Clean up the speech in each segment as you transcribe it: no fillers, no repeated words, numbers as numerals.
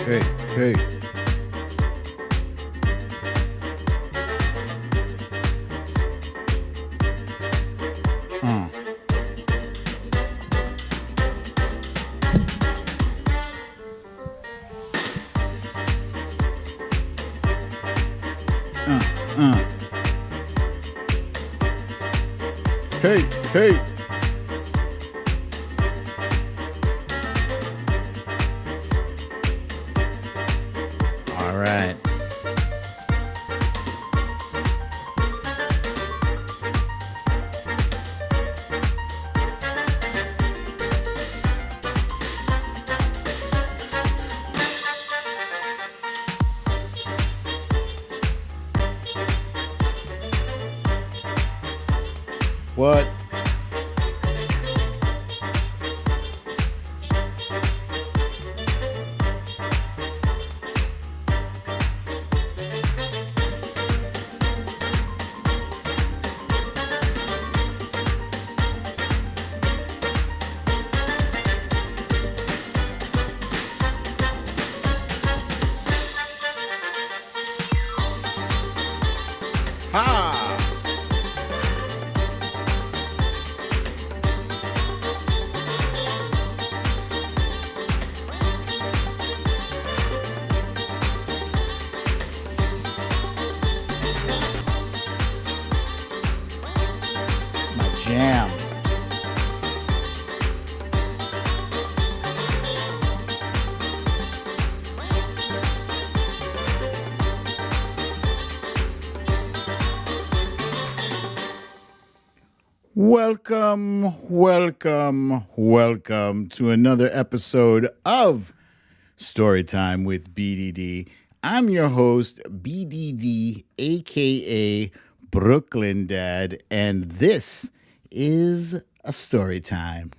Hey, hey. Uh. Uh. Hey, hey. All right. What? Ha! It's my jam. Welcome to another episode of Storytime with BDD. I'm your host, BDD, aka Brooklyn Dad, and this is a story time.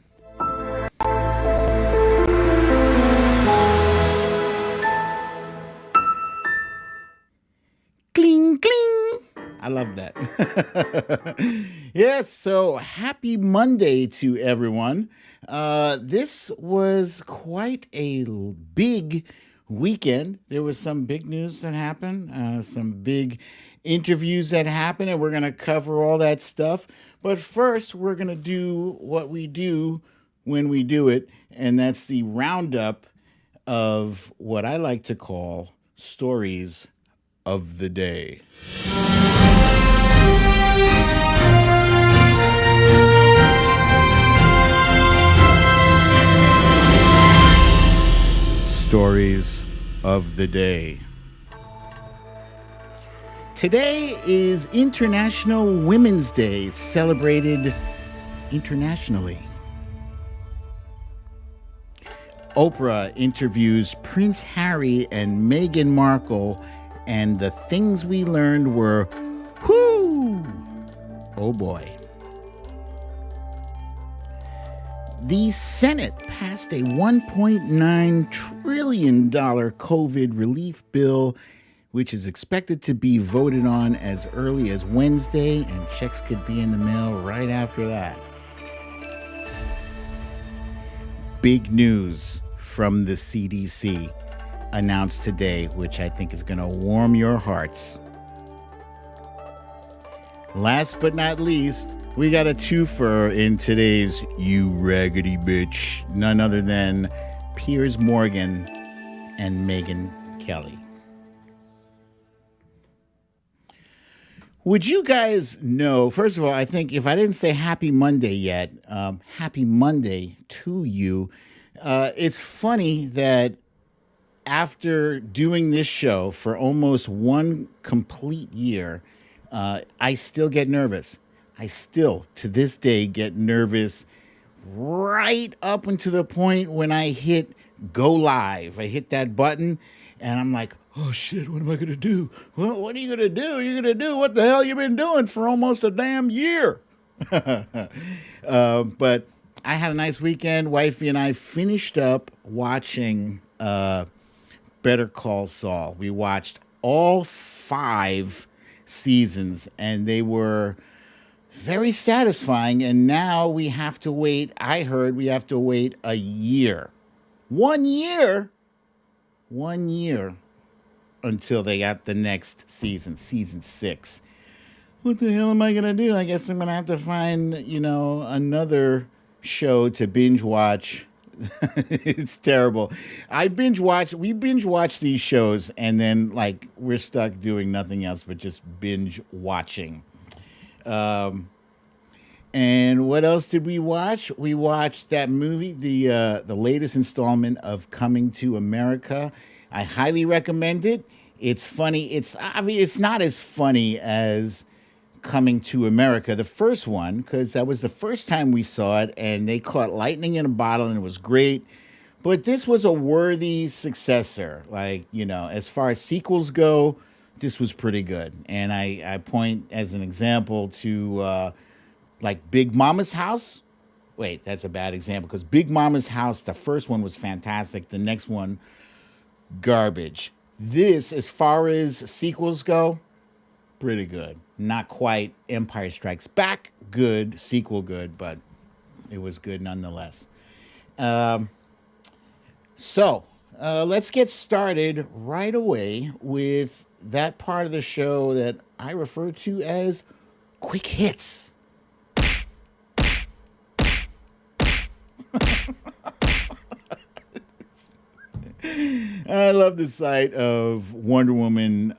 Cling, cling. I love that. Yes, so happy Monday to everyone. This was quite a big weekend. There was some big news that happened, some big interviews that happened, and we're going to cover all that stuff. But first, we're going to do what we do when we do it, and that's the roundup of what I like to call stories of the day. Stories of the day. Today is International Women's Day, celebrated internationally. Oprah interviews Prince Harry and Meghan Markle, and the things we learned were, whoo, oh boy. The Senate passed a $1.9 trillion COVID relief bill, which is expected to be voted on as early as Wednesday, and checks could be in the mail right after that. Big news from the CDC announced today, which I think is going to warm your hearts. Last but not least, we got a twofer in today's You Raggedy Bitch, none other than Piers Morgan and Megyn Kelly. Would you guys know, first of all, I think if I didn't say happy Monday yet, happy Monday to you. It's funny that after doing this show for almost one complete year, I still get nervous. I still, to this day, get nervous right up until the point when I hit go live. I hit that button and I'm like, oh shit, what am I going to do? Well, what are you going to do? You're going to do what the hell you been doing for almost a damn year. But I had a nice weekend. Wifey and I finished up watching Better Call Saul. We watched all 5 seasons, and they were very satisfying. And now we have to wait. I heard we have to wait a year. 1 year? 1 year until they got the next season, season 6. What the hell am I gonna do? I guess I'm gonna have to find, another show to binge watch. It's terrible. We binge watch these shows, and then like we're stuck doing nothing else but just binge watching. Um, and what else did we watch? We watched that movie, the latest installment of Coming to America. I highly recommend it. It's funny. It's not as funny as Coming to America, the first one, because that was the first time we saw it, and they caught lightning in a bottle, and it was great. But this was a worthy successor. Like, as far as sequels go, this was pretty good. And I point as an example to like Big Mama's House. Wait, that's a bad example because Big Mama's House, the first one was fantastic. The next one, garbage. This, as far as sequels go, pretty good. Not quite Empire Strikes Back good, sequel good, but it was good nonetheless. Um, so let's get started right away with that part of the show that I refer to as quick hits. I love the sight of Wonder Woman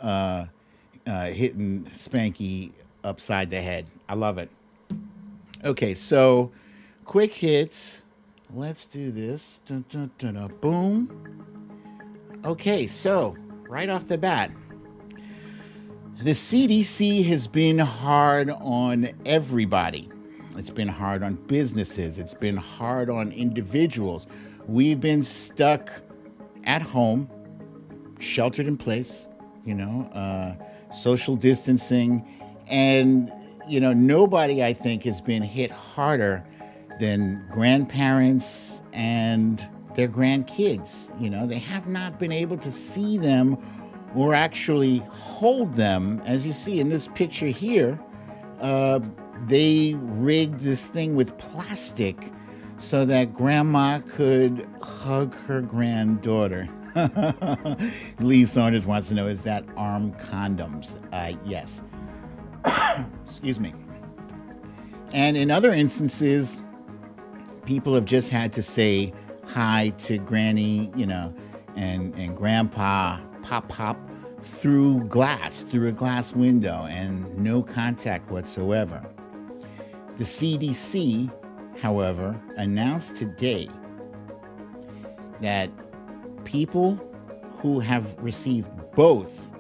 hitting Spanky upside the head. I love it. Okay, so quick hits. Let's do this. Dun, dun, dun, dun, boom. Okay, so right off the bat, the CDC has been hard on everybody. It's been hard on businesses. It's been hard on individuals. We've been stuck at home, sheltered in place, social distancing. And, nobody, I think, has been hit harder than grandparents and their grandkids. They have not been able to see them or actually hold them. As you see in this picture here, they rigged this thing with plastic so that grandma could hug her granddaughter. Lee Saunders wants to know, is that arm condoms? Yes. Excuse me. And in other instances, people have just had to say hi to Granny, and Grandpa, pop, through a glass window, and no contact whatsoever. The CDC, however, announced today that people who have received both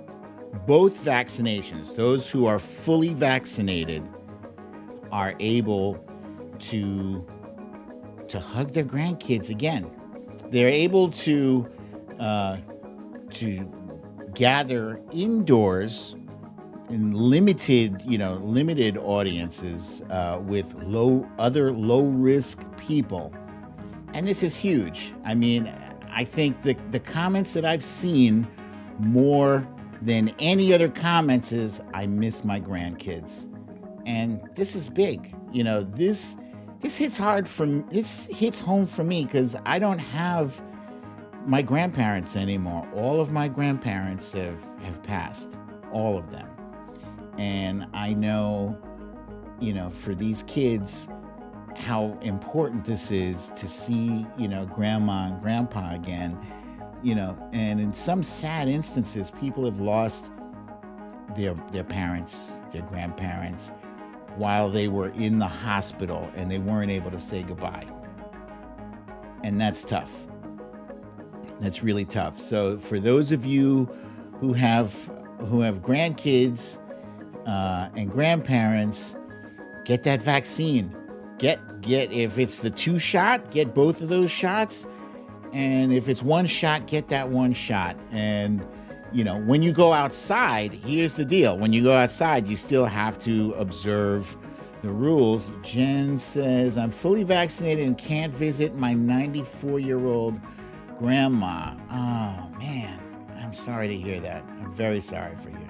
vaccinations, those who are fully vaccinated, are able to hug their grandkids again. They're able to gather indoors in limited audiences with low risk people, and this is huge. I mean, I think the comments that I've seen more than any other comments is, I miss my grandkids. And this is big. This hits home for me because I don't have my grandparents anymore. All of my grandparents have passed, all of them. And I know, for these kids, how important this is to see, grandma and grandpa again, and in some sad instances, people have lost their parents, their grandparents, while they were in the hospital and they weren't able to say goodbye. And that's tough. That's really tough. So for those of you who have grandkids and grandparents, get that vaccine. Get if it's the 2 shot, get both of those shots. And if it's 1 shot, get that 1 shot. And when you go outside, here's the deal. When you go outside, you still have to observe the rules. Jen says, I'm fully vaccinated and can't visit my 94-year-old grandma. Oh, man. I'm sorry to hear that. I'm very sorry for you.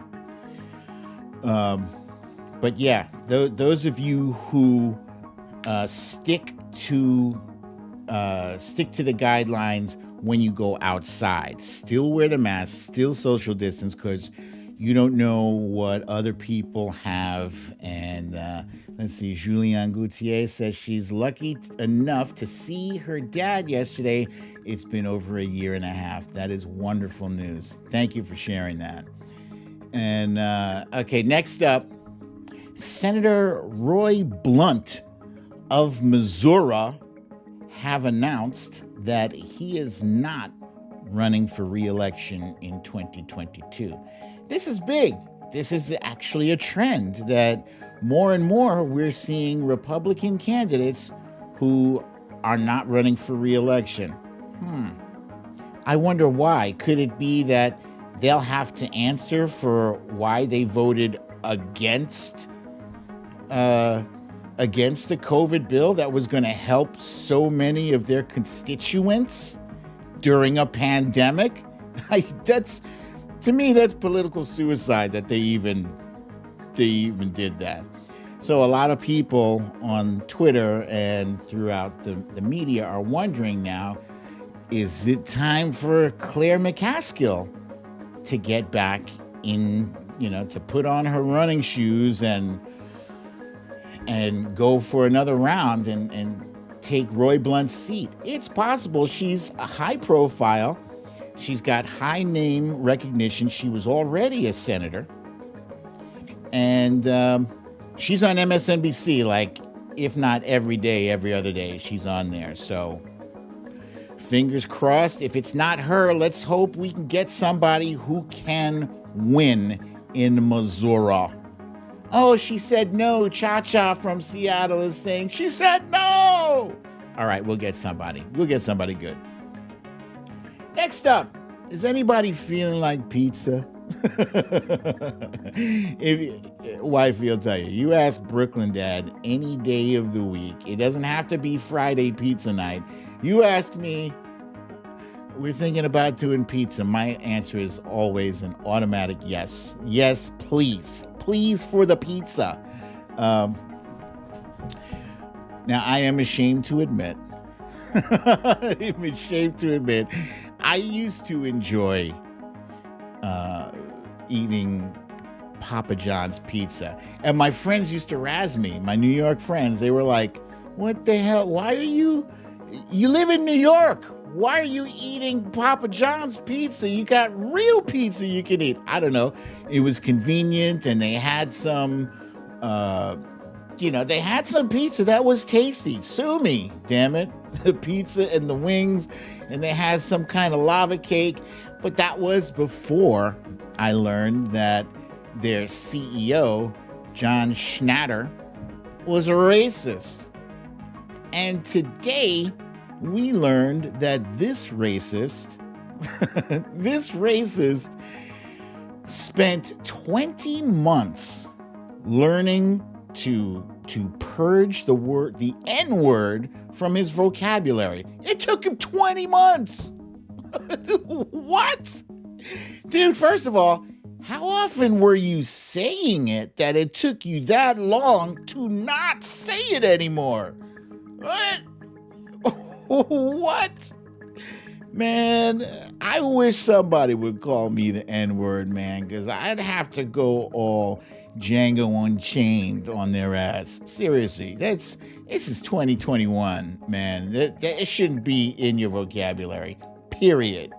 But yeah, those of you who stick to the guidelines, when you go outside. Still wear the mask, still social distance, because you don't know what other people have. And let's see, Julianne Gauthier says she's lucky enough to see her dad yesterday. It's been over a year and a half. That is wonderful news. Thank you for sharing that. And okay, next up, Senator Roy Blunt of Missouri have announced that he is not running for re-election in 2022. This is big. This is actually a trend that more and more we're seeing Republican candidates who are not running for re-election. I wonder why. Could it be that they'll have to answer for why they voted against the COVID bill that was going to help so many of their constituents during a pandemic? To me, that's political suicide that they even did that. So a lot of people on Twitter and throughout the media are wondering now, is it time for Claire McCaskill to get back in, to put on her running shoes and go for another round and take Roy Blunt's seat? It's possible. She's a high profile. She's got high name recognition. She was already a senator. And she's on MSNBC, like, if not every day, every other day, she's on there. So fingers crossed. If it's not her, let's hope we can get somebody who can win in Missouri. Oh, she said no. Cha-Cha from Seattle is saying she said no. All right, we'll get somebody. We'll get somebody good. Next up, is anybody feeling like pizza? Wife will tell you. You ask Brooklyn Dad any day of the week. It doesn't have to be Friday pizza night. You ask me, we're thinking about doing pizza. My answer is always an automatic yes. Yes, please. Please for the pizza. Now, I am ashamed to admit, I used to enjoy eating Papa John's pizza. And my friends used to razz me, my New York friends. They were like, what the hell? Why are you live in New York. Why are you eating Papa John's pizza? You got real pizza you can eat. I don't know. It was convenient, and they had some, they had some pizza that was tasty. Sue me, damn it. The pizza and the wings, and they had some kind of lava cake. But that was before I learned that their CEO, John Schnatter, was a racist. And today, we learned that this racist spent 20 months learning to purge the N-word from his vocabulary. It took him 20 months. What? Dude, first of all, how often were you saying it that it took you that long to not say it anymore? What? What? Man, I wish somebody would call me the N-word, man, because I'd have to go all Django Unchained on their ass. Seriously, this is 2021, man. It shouldn't be in your vocabulary, period.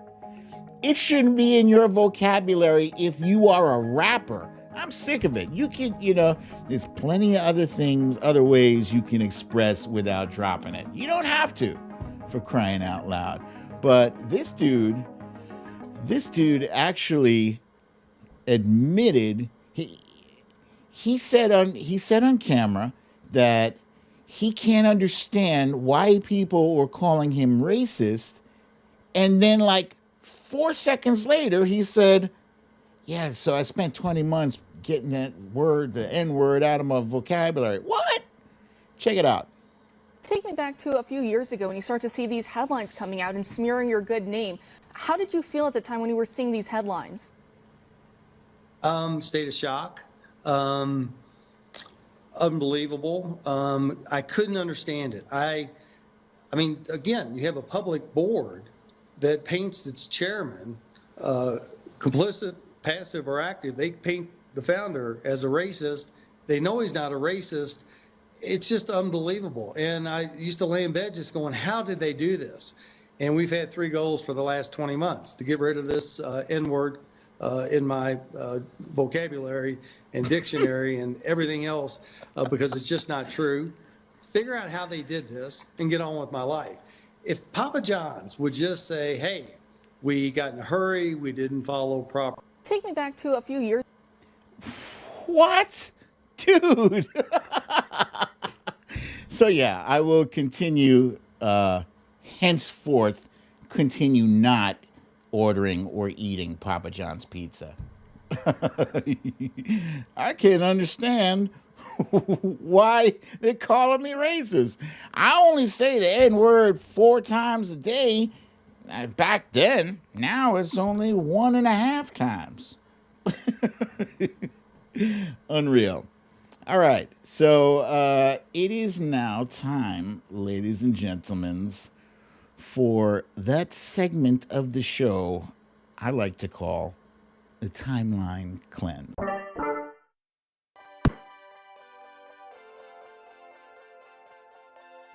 It shouldn't be in your vocabulary if you are a rapper. I'm sick of it. You can, there's plenty of other ways you can express without dropping it. You don't have to, for crying out loud. But this dude actually admitted, he said on camera that he can't understand why people were calling him racist. And then like 4 seconds later, he said, yeah, so I spent 20 months getting that word, the N-word, out of my vocabulary. What? Check it out. Take me back to a few years ago when you start to see these headlines coming out and smearing your good name. How did you feel at the time when you were seeing these headlines? State of shock. Unbelievable. I couldn't understand it. I mean, again, you have a public board that paints its chairman complicit, passive, or active. They paint the founder as a racist. They know he's not a racist. It's just unbelievable. And I used to lay in bed just going, how did they do this? And we've had 3 goals for the last 20 months to get rid of this N-word in my vocabulary and dictionary and everything else because it's just not true. Figure out how they did this and get on with my life. If Papa John's would just say, hey, we got in a hurry, we didn't follow proper. Take me back to a few years. What? Dude. So yeah, I will continue henceforth continue not ordering or eating Papa John's pizza. I can't understand why they're calling me racist. I only say the N-word 4 times a day. Back then, now it's only 1.5 times. Unreal. All right, so it is now time, ladies and gentlemen, for that segment of the show I like to call the Timeline Cleanse.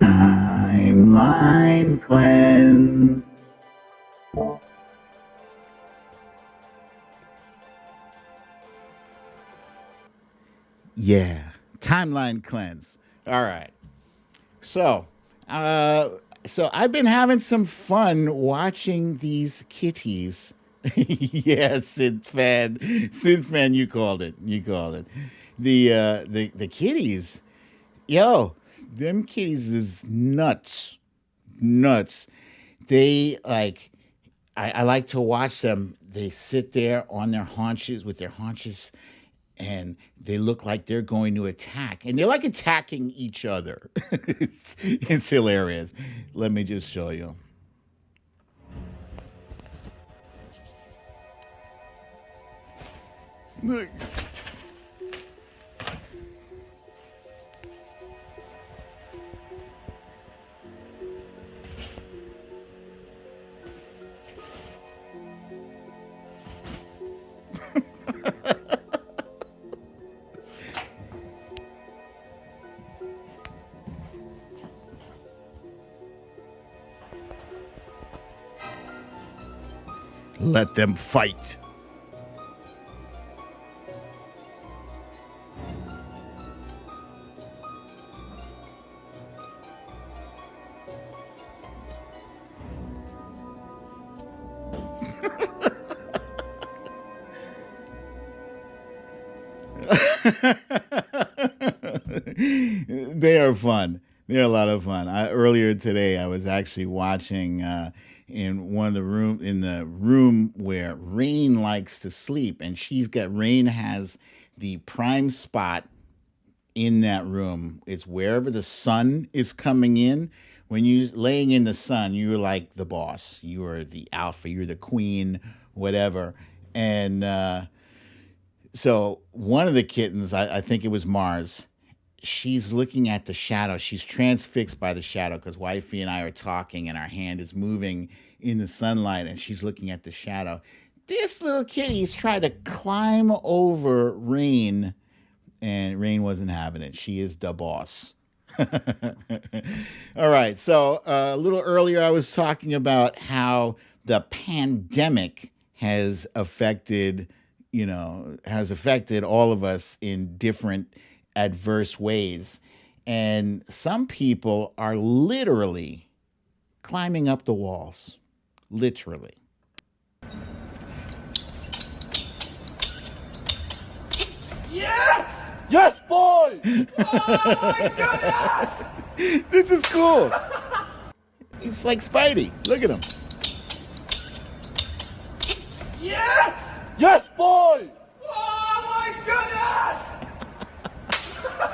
Timeline Cleanse. Yeah, timeline cleanse. All right. So I've been having some fun watching these kitties. Yeah, Synth fan, you called it. The kitties. Yo, them kitties is nuts. They like. I like to watch them. They sit there on their haunches with their haunches, and they look like they're going to attack. And they're like attacking each other. It's hilarious. Let me just show you. Look. Let them fight. They are fun. They're a lot of fun. Earlier today, I was actually watching in the room where Rain likes to sleep, and Rain has the prime spot in that room. It's wherever the sun is coming in. When you're laying in the sun, you're like the boss. You are the alpha. You're the queen, whatever. And so one of the kittens, I think it was Mars, she's looking at the shadow. She's transfixed by the shadow because Wifey and I are talking and our hand is moving in the sunlight and she's looking at the shadow. This little kitty's tried to climb over Rain, and Rain wasn't having it. She is the boss. All right. So a little earlier, I was talking about how the pandemic has affected all of us in different adverse ways. And some people are literally climbing up the walls. Literally. Yes! Yes, boy! Oh my goodness! This is cool. It's like Spidey. Look at him. Yes! Yes, boy! Oh my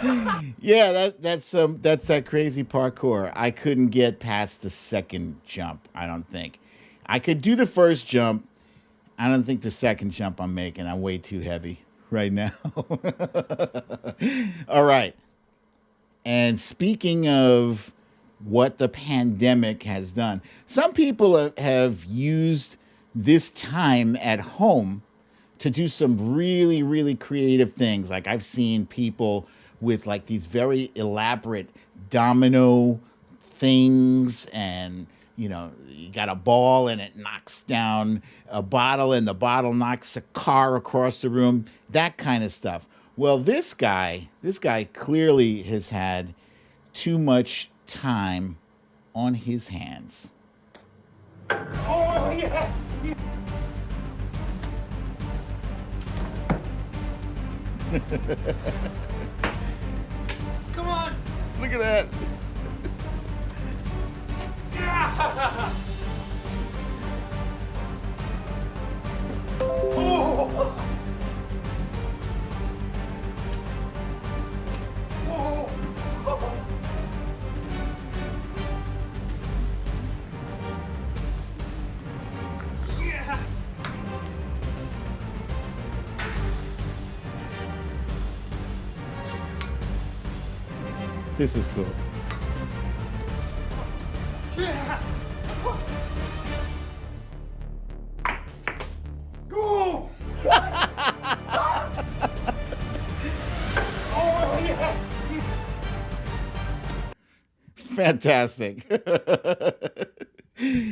goodness! Yeah, that's that crazy parkour. I couldn't get past the second jump, I don't think. I could do the first jump. I don't think the second jump I'm making. I'm way too heavy right now. All right. And speaking of what the pandemic has done. Some people have used this time at home to do some really, really creative things. Like I've seen people with like these very elaborate domino things, and you got a ball and it knocks down a bottle, and the bottle knocks a car across the room, that kind of stuff. Well, this guy clearly has had too much time on his hands. Oh, yes! Come on! Look at that. Yeah! Oh! Oh! Yeah! This is cool. Yeah! Oh! Oh, yes! Fantastic.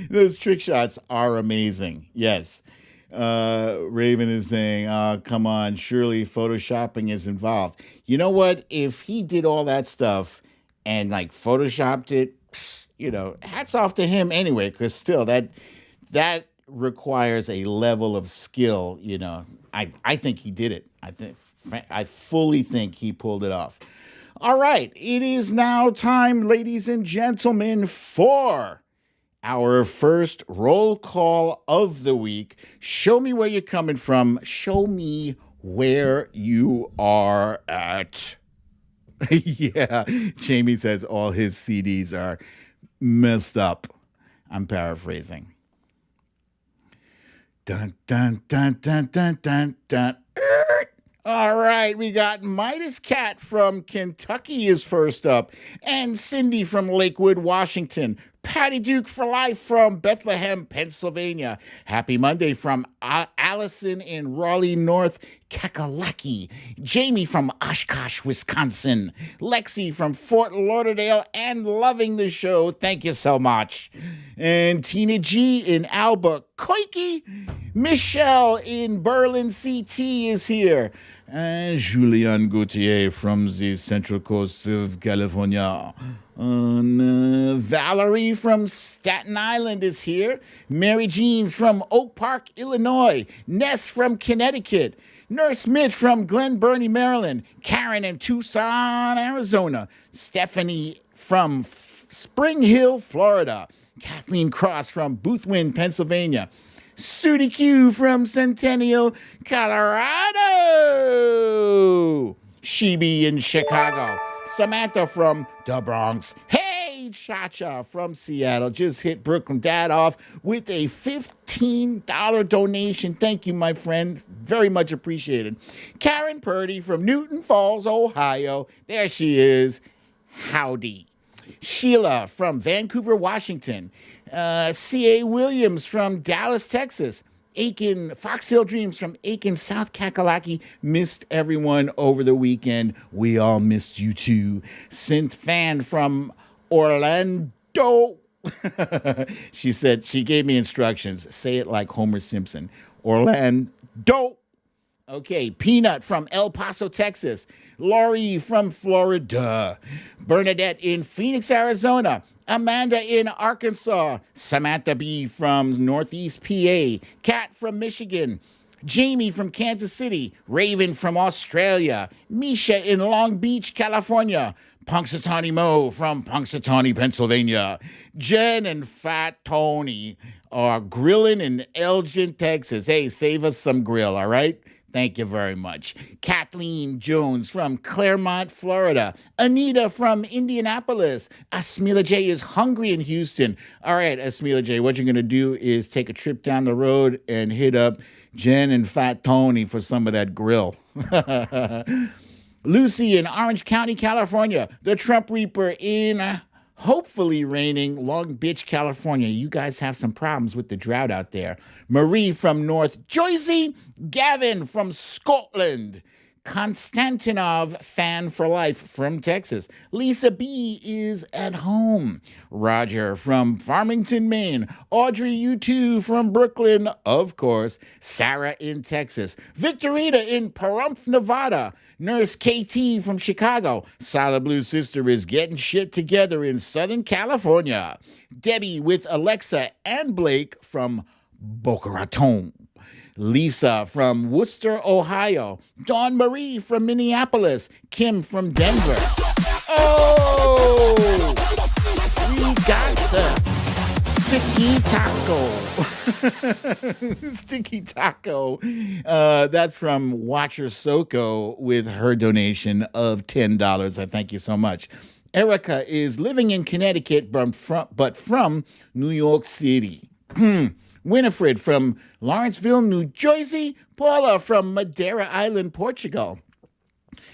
Those trick shots are amazing. Yes. Raven is saying, oh, come on, surely photoshopping is involved. You know what? If he did all that stuff and like photoshopped it, hats off to him anyway, because still that requires a level of skill. I think he did it. I fully think he pulled it off. All right, it is now time, ladies and gentlemen, for our first roll call of the week. Show me where you're coming from. Show me where you are at. Yeah, Jamie says all his CDs are messed up. I'm paraphrasing. Dun, dun, dun, dun, dun, dun, dun. All right, we got Midas Cat from Kentucky is first up, and Cindy from Lakewood, Washington. Patty Duke for life from Bethlehem, Pennsylvania. Happy Monday from Allison in Raleigh, North Kakalaki. Jamie from Oshkosh, Wisconsin. Lexi from Fort Lauderdale and loving the show. Thank you so much. And Tina G in Albuquerque. Michelle in Berlin, CT is here. And Julian Gauthier from the Central Coast of California. Valerie from Staten Island is here. Mary Jean from Oak Park, Illinois. Ness from Connecticut. Nurse Mitch from Glen Burnie, Maryland. Karen in Tucson, Arizona. Stephanie from Spring Hill, Florida. Kathleen Cross from Boothwyn, Pennsylvania. Sudie Q from Centennial, Colorado. Sheeby in Chicago. Samantha from the Bronx. Hey, Cha-Cha from Seattle. Just hit Brooklyn Dad off with a $15 donation. Thank you, my friend. Very much appreciated. Karen Purdy from Newton Falls, Ohio. There she is. Howdy. Sheila from Vancouver, Washington. C.A. Williams from Dallas, Texas. Aiken, Fox Hill Dreams from Aiken, South Kakalaki. Missed everyone over the weekend. We all missed you too. Synth Fan from Orlando. She said, she gave me instructions. Say it like Homer Simpson. Orlando. Okay, Peanut from El Paso, Texas. Laurie from Florida. Bernadette in Phoenix, Arizona. Amanda in Arkansas. Samantha B from Northeast PA. Kat from Michigan. Jamie from Kansas City. Raven from Australia. Misha in Long Beach, California. Punxsutawney Mo from Punxsutawney, Pennsylvania. Jen and Fat Tony are grilling in Elgin, Texas. Hey, save us some grill, all right? Thank you very much. Kathleen Jones from Claremont, Florida. Anita from Indianapolis. Asmila J is hungry in Houston. All right, Asmila J, what you're going to do is take a trip down the road and hit up Jen and Fat Tony for some of that grill. Lucy in Orange County, California. The Trump Reaper in hopefully raining Long Beach, California. You guys have some problems with the drought out there. Marie from North Jersey. Gavin from Scotland. Konstantinov, fan for life from Texas. Lisa B is at home. Roger from Farmington, Maine. Audrey, you too, from Brooklyn, of course. Sarah in Texas. Victorina in Pahrump, Nevada. Nurse KT from Chicago. Solid Blue Sister is getting shit together in Southern California. Debbie with Alexa and Blake from Boca Raton. Lisa from Worcester, Ohio. Dawn Marie from Minneapolis. Kim from Denver. Oh, we got the sticky taco. Sticky taco. That's from Watcher Soko with her donation of $10. I thank you so much. Erica is living in Connecticut, but from New York City. Winifred from Lawrenceville, New Jersey. Paula from Madeira Island, Portugal.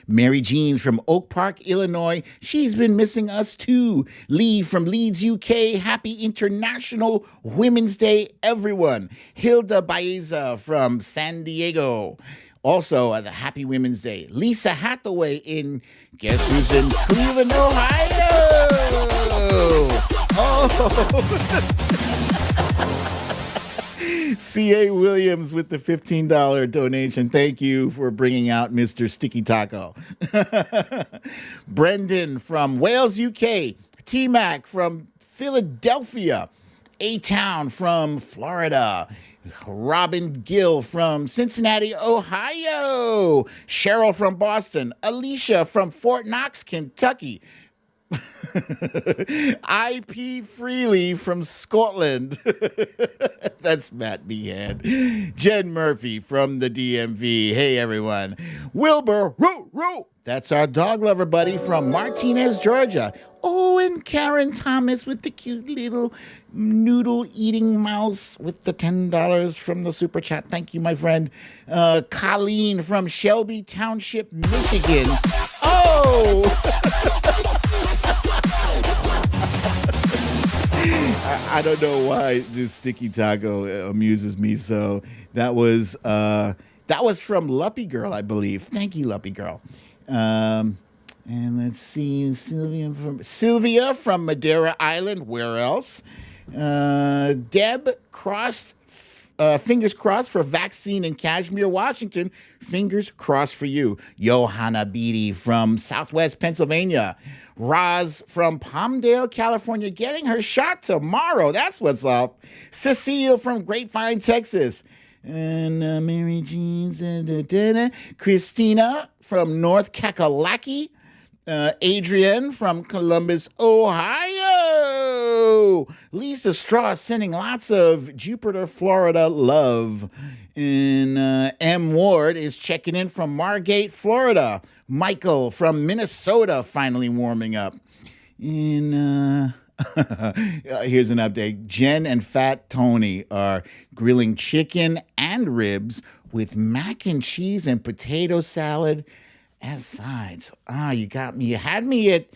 Mary Jean from Oak Park, Illinois. She's been missing us too. Lee from Leeds, UK. Happy International Women's Day, everyone. Hilda Baeza from San Diego. Also, the Happy Women's Day. Lisa Hathaway in, guess who's in Cleveland, Ohio? Oh. C.A. Williams with the $15 donation. Thank you for bringing out Mr. Sticky Taco. Brendan from Wales, UK. T-Mac from Philadelphia. A-Town from Florida. Robin Gill from Cincinnati, Ohio. Cheryl from Boston. Alicia from Fort Knox, Kentucky. IP Freely from Scotland. That's Matt Behan. Jen Murphy from the DMV. Hey, everyone. Wilbur, that's our dog lover buddy from Martinez, Georgia. Oh, and Karen Thomas with the cute little noodle-eating mouse with the $10 from the super chat. Thank you, my friend. Colleen from Shelby Township, Michigan. Oh! I don't know why this sticky taco amuses me so. That was from Luppy Girl, I believe. Thank you, Luppy Girl. And let's see, Sylvia from Madeira Island. Where else? Deb fingers crossed for vaccine in Kashmir, Washington. Fingers crossed for you. Johanna Beatty from Southwest Pennsylvania. Roz from Palmdale, California, getting her shot tomorrow. That's what's up. Cecile from Grapevine, Texas. And Mary Jean. Christina from North Kakalaki. Adrian from Columbus, Ohio. Lisa Strauss sending lots of Jupiter, Florida love. And M. Ward is checking in from Margate, Florida. Michael from Minnesota finally warming up. And here's an update. Jen and Fat Tony are grilling chicken and ribs with mac and cheese and potato salad as sides. You got me. You had me at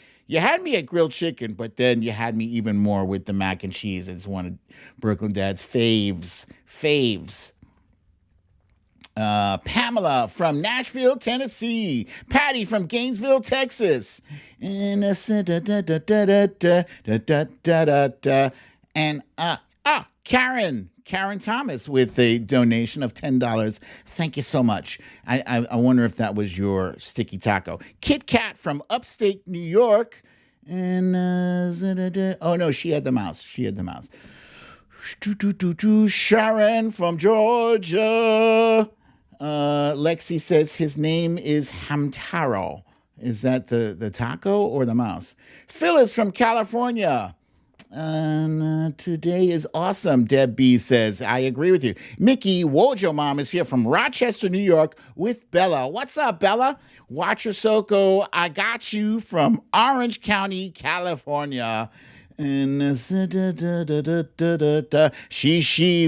grilled chicken, but then you had me even more with the mac and cheese. It's one of Brooklyn Dad's faves. Pamela from Nashville, Tennessee. Patty from Gainesville, Texas. And Karen Thomas with a donation of $10. Thank you so much. I wonder if that was your sticky taco. Kit Kat from upstate New York. And oh no, she had the mouse. Sharon from Georgia. Lexi says his name is Hamtaro. Is that the taco or the mouse? Phyllis from California. And today is awesome, Deb B says. I agree with you. Mickey Wojo Mom is here from Rochester, New York with Bella. What's up, Bella? Watcher Soko, I got you from Orange County, California. And she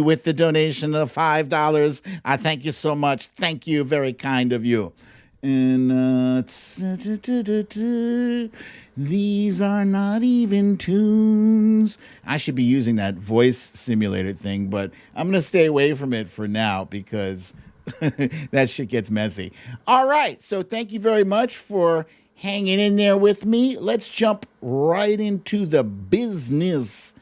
with the donation of $5. I thank you so much. Thank you. Very kind of you. And these are not even tunes. I should be using that voice simulator thing, but I'm going to stay away from it for now because that shit gets messy. All right. So thank you very much for hanging in there with me. Let's jump right into the business.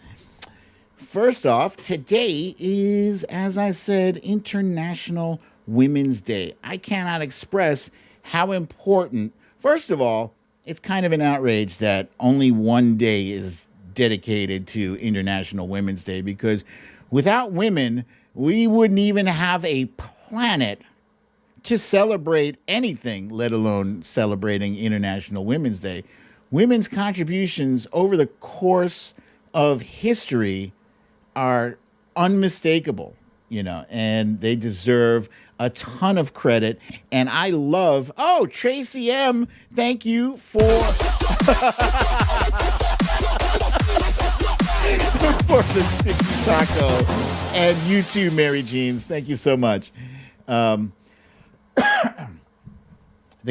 First off, today is, as I said, International Women's Day. I cannot express how important, first of all, it's kind of an outrage that only one day is dedicated to International Women's Day because without women, we wouldn't even have a planet to celebrate anything, let alone celebrating International Women's Day. Women's contributions over the course of history are unmistakable, and they deserve a ton of credit. And I love, Tracy M, thank you for for the 60 taco. And you too, Mary Jeans. Thank you so much. The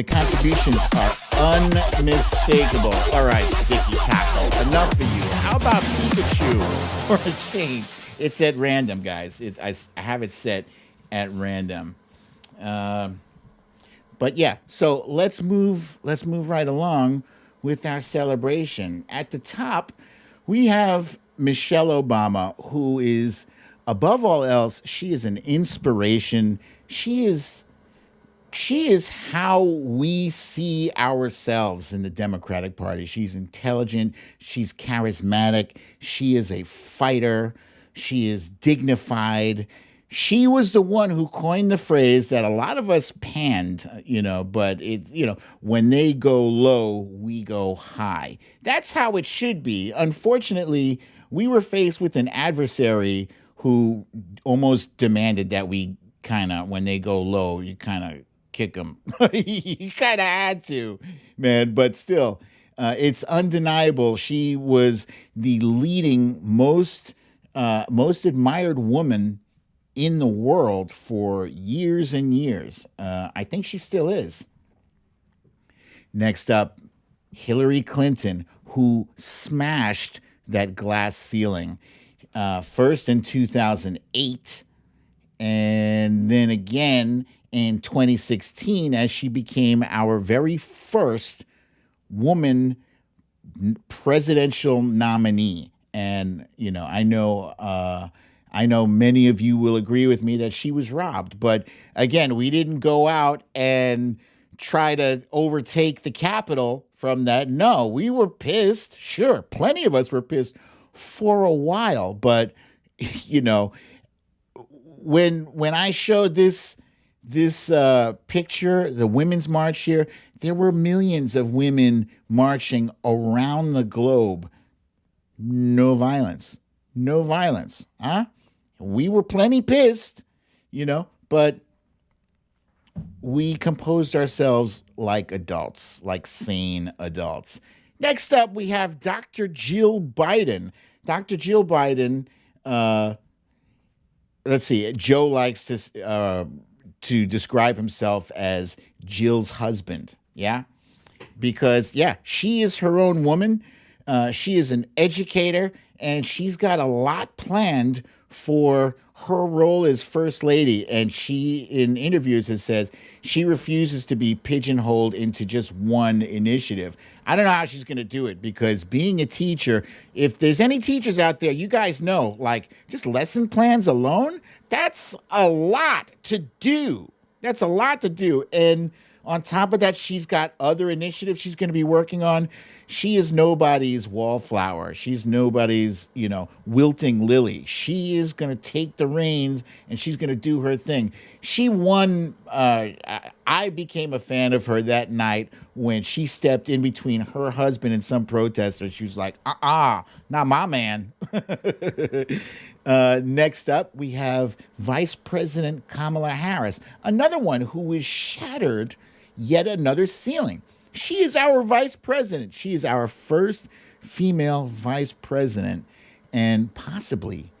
contributions are unmistakable. All right, Sticky Taco, enough for you. How about Pikachu for a change? It's at random, guys. I have it set at random. But yeah, so let's move right along with our celebration. At the top, we have Michelle Obama, who is, above all else, she is an inspiration. She is how we see ourselves in the Democratic Party. She's intelligent. She's charismatic. She is a fighter. She is dignified. She was the one who coined the phrase that a lot of us panned, but when they go low, we go high. That's how it should be. Unfortunately, we were faced with an adversary who almost demanded that we when they go low, you kick them. You kind of had to, man, but still, it's undeniable. She was the leading, most admired woman in the world for years and years. I think she still is. Next up, Hillary Clinton, who smashed that glass ceiling, first in 2008, and then again in 2016 as she became our very first woman presidential nominee. And, I know many of you will agree with me that she was robbed. But again, we didn't go out and try to overtake the Capitol from that. No, we were pissed. Sure, plenty of us were pissed for a while. But, when I showed this picture, the Women's March here, there were millions of women marching around the globe. No violence. No violence. Huh? We were plenty pissed, but we composed ourselves like adults, like sane adults. Next up, we have Dr. Jill Biden. Dr. Jill Biden, let's see, Joe likes to describe himself as Jill's husband, yeah? Because, she is her own woman. She is an educator, and she's got a lot planned for her role as First Lady. And she, in interviews, has said she refuses to be pigeonholed into just one initiative. I don't know how she's going to do it, because being a teacher, if there's any teachers out there, you guys know, just lesson plans alone, that's a lot to do. That's a lot to do. And on top of that, she's got other initiatives she's going to be working on. She is nobody's wallflower. She's nobody's, wilting lily. She is going to take the reins and she's going to do her thing. She won. I became a fan of her that night when she stepped in between her husband and some protesters. She was like, not my man. Next up, we have Vice President Kamala Harris, another one who is shattered yet another ceiling. She is our vice president. She is our first female vice president and possibly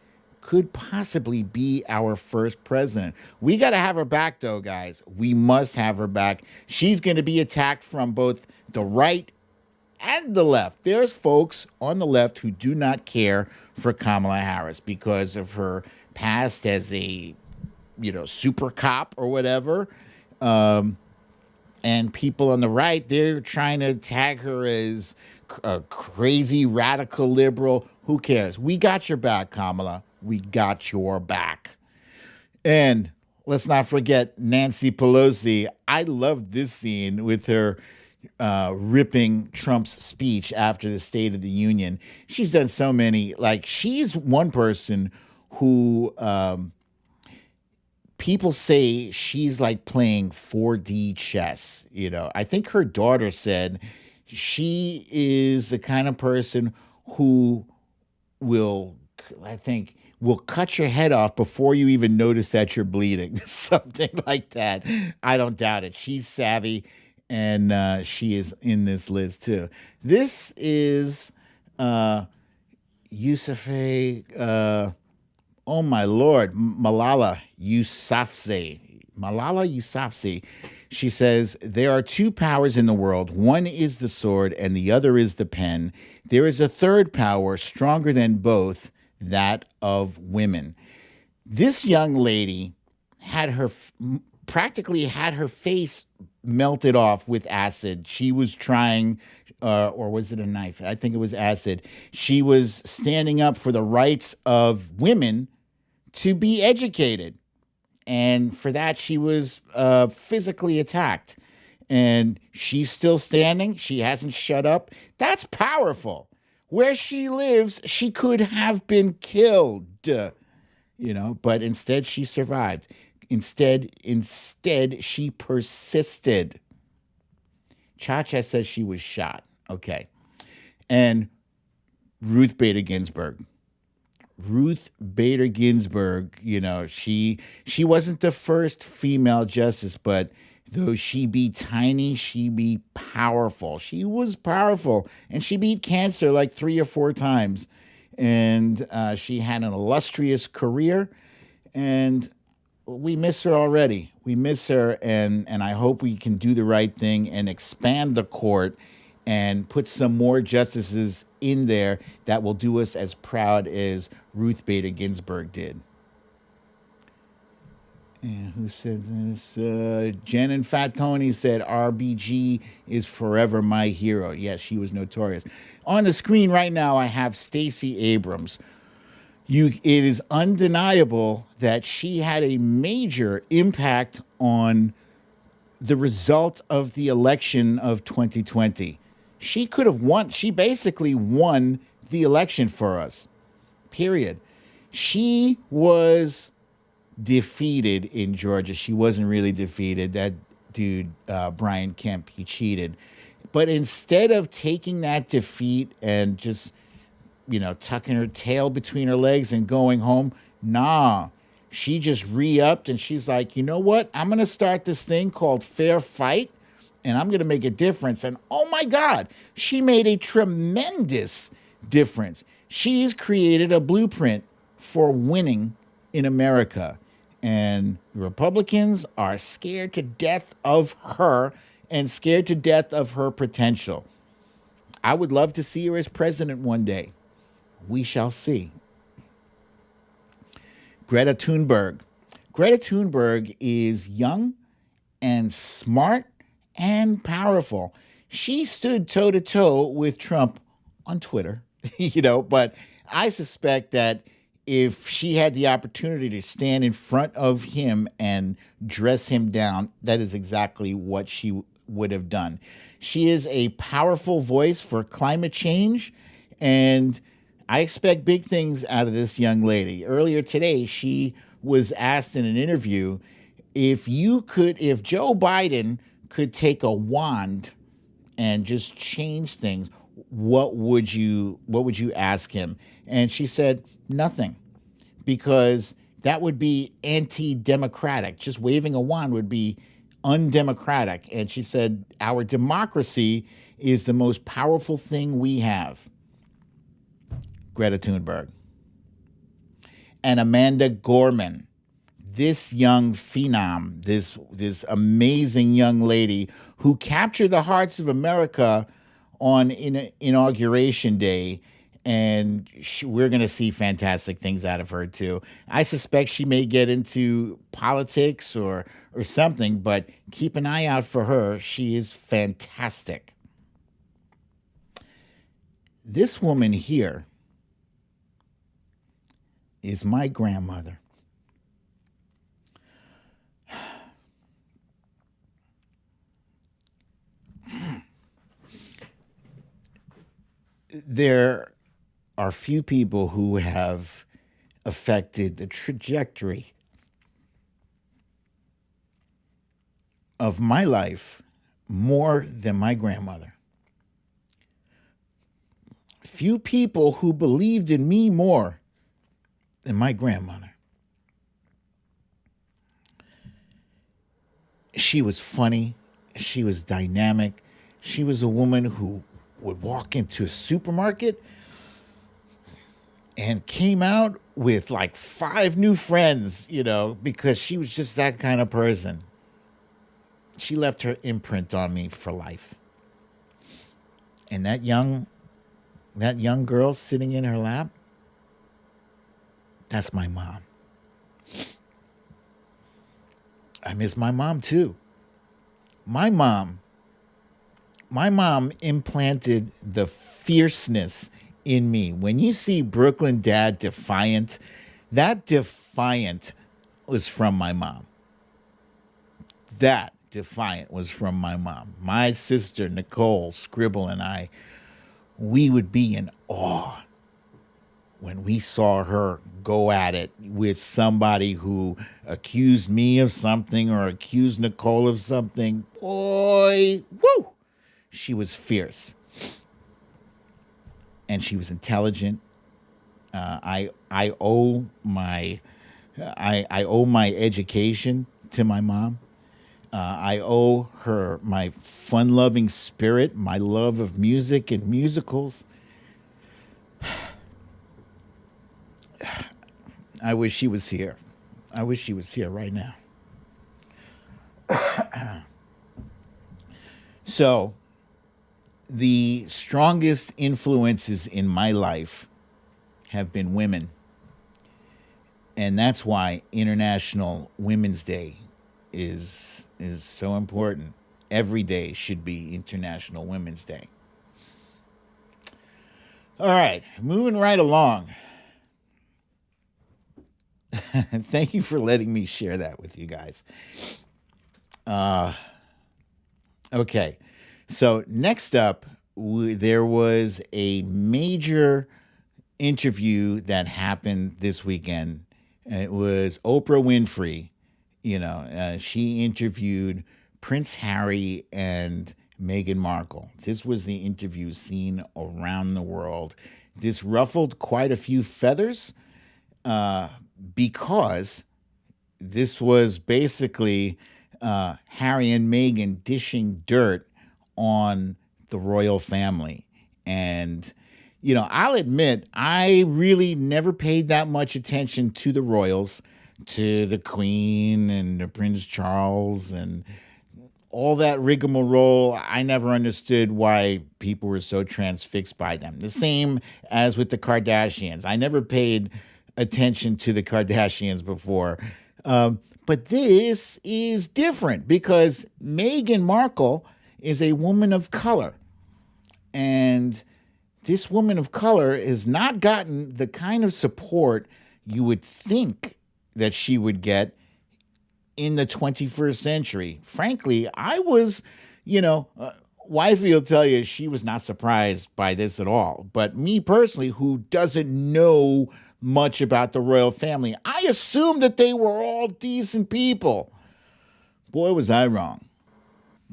could possibly be our first president. We got to have her back, though, guys. We must have her back. She's going to be attacked from both the right and the left. There's folks on the left who do not care for Kamala Harris because of her past as a, super cop or whatever. And people on the right, they're trying to tag her as a crazy radical liberal. Who cares? We got your back, Kamala. We got your back. And let's not forget Nancy Pelosi. I love this scene with her ripping Trump's speech after the State of the Union. She's done so many. Like, she's one person who people say she's like playing 4D chess. I think her daughter said she is the kind of person who will cut your head off before you even notice that you're bleeding. Something like that. I don't doubt it. She's savvy, and she is in this list too. This is Yousafzai, oh my Lord, Malala Yousafzai. She says, there are two powers in the world. One is the sword and the other is the pen. There is a third power stronger than both, that of women. This young lady practically had her face melted off with acid. She was trying, or was it a knife? I think it was acid. She was standing up for the rights of women to be educated. And for that, she was physically attacked. And she's still standing. She hasn't shut up. That's powerful. Where she lives, she could have been killed, but instead she survived. Instead, she persisted. Cha-Cha says she was shot. Okay. And Ruth Bader Ginsburg, she wasn't the first female justice, but though she be tiny, she be powerful. She was powerful, and she beat cancer like 3 or 4 times. And she had an illustrious career, and we miss her already. We miss her, and I hope we can do the right thing and expand the court and put some more justices in there that will do us as proud as Ruth Bader Ginsburg did. And who said this? Jen and Fat Tony said, RBG is forever my hero. Yes, she was notorious. On the screen right now, I have Stacey Abrams. It is undeniable that she had a major impact on the result of the election of 2020. She could have won. She basically won the election for us, period. She was defeated in Georgia. She wasn't really defeated. That dude, Brian Kemp, he cheated. But instead of taking that defeat and just, tucking her tail between her legs and going home, nah, she just re-upped and she's like, you know what? I'm going to start this thing called Fair Fight, and I'm going to make a difference. And oh my God, she made a tremendous difference. She's created a blueprint for winning in America. And Republicans are scared to death of her and scared to death of her potential. I would love to see her as president one day. We shall see. Greta Thunberg. Greta Thunberg is young and smart and powerful. She stood toe-to-toe with Trump on Twitter, but I suspect that if she had the opportunity to stand in front of him and dress him down, that is exactly what she would have done. She is a powerful voice for climate change, and I expect big things out of this young lady. Earlier today, she was asked in an interview, if Joe Biden could take a wand and just change things, what would you ask him? And she said, nothing, because that would be anti-democratic. Just waving a wand would be undemocratic. And she said, our democracy is the most powerful thing we have. Greta Thunberg. and Amanda Gorman. This young phenom, this amazing young lady who captured the hearts of America on inauguration day, and we're going to see fantastic things out of her too. I suspect she may get into politics or something, but keep an eye out for her. She is fantastic. This woman here is my grandmother. There are few people who have affected the trajectory of my life more than my grandmother. Few people who believed in me more than my grandmother. She was funny. She was dynamic. She was a woman who would walk into a supermarket and came out with like 5 new friends, because she was just that kind of person. She left her imprint on me for life. And that young girl sitting in her lap, that's my mom. I miss my mom too. My mom implanted the fierceness in me. When you see Brooklyn Dad defiant, that defiant was from my mom. That defiant was from my mom. My sister, Nicole Scribble, and I, we would be in awe when we saw her go at it with somebody who accused me of something or accused Nicole of something. Boy, woo! She was fierce. And she was intelligent. I owe my education to my mom. I owe her my fun-loving spirit, my love of music and musicals. I wish she was here. I wish she was here right now. So, the strongest influences in my life have been women. And that's why International Women's Day is so important. Every day should be International Women's Day. All right, moving right along. Thank you for letting me share that with you guys. Okay, so next up, there was a major interview that happened this weekend. It was Oprah Winfrey. She interviewed Prince Harry and Meghan Markle. This was the interview seen around the world. This ruffled quite a few feathers because this was basically Harry and Meghan dishing dirt on the royal family. And, I'll admit, I really never paid that much attention to the royals, to the Queen and the Prince Charles and all that rigmarole. I never understood why people were so transfixed by them. The same as with the Kardashians. I never paid attention to the Kardashians before. But this is different because Meghan Markle is a woman of color. And this woman of color has not gotten the kind of support you would think that she would get in the 21st century. Frankly, I was, wifey will tell you she was not surprised by this at all. But me personally, who doesn't know much about the royal family, I assumed that they were all decent people. Boy, was I wrong.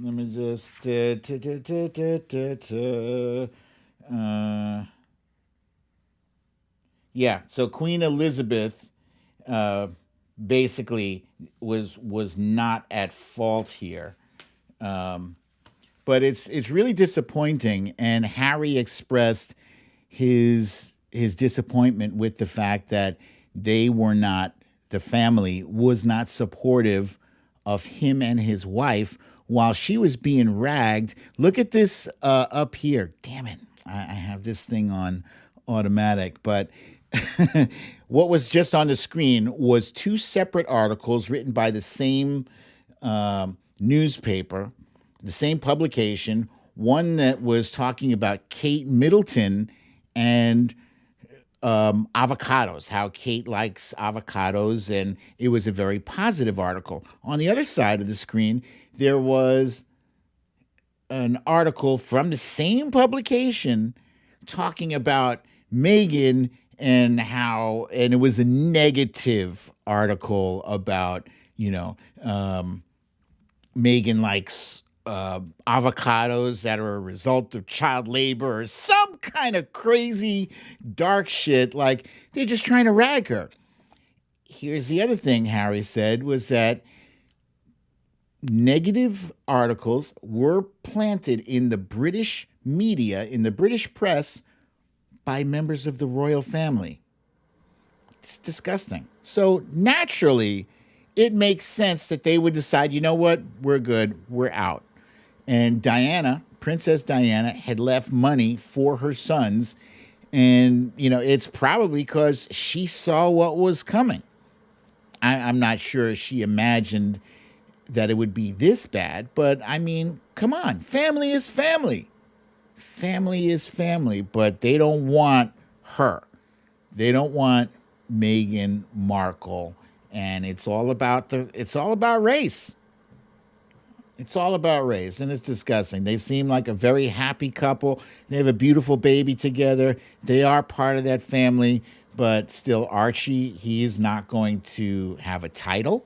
Let me just... yeah, so Queen Elizabeth basically was not at fault here. But it's really disappointing, and Harry expressed his disappointment with the fact that the family was not supportive of him and his wife while she was being ragged. Look at this up here. Damn it. I have this thing on automatic, but what was just on the screen was two separate articles written by the same newspaper, the same publication, one that was talking about Kate Middleton and avocados, how Kate likes avocados, and it was a very positive article. On the other side of the screen, there was an article from the same publication talking about Megyn and it was a negative article about, Megyn likes avocados that are a result of child labor or some kind of crazy dark shit. Like they're just trying to rag her. Here's the other thing Harry said was that negative articles were planted in the British media, in the British press, by members of the royal family. It's disgusting. So naturally, it makes sense that they would decide, you know what, we're good, we're out. And Diana, Princess Diana, had left money for her sons. And, it's probably because she saw what was coming. I'm not sure she imagined that it would be this bad, but I mean, come on, family is family. Family is family, but they don't want her. They don't want Meghan Markle, and it's all about race. It's all about race, and it's disgusting. They seem like a very happy couple. They have a beautiful baby together. They are part of that family, but still Archie, he is not going to have a title.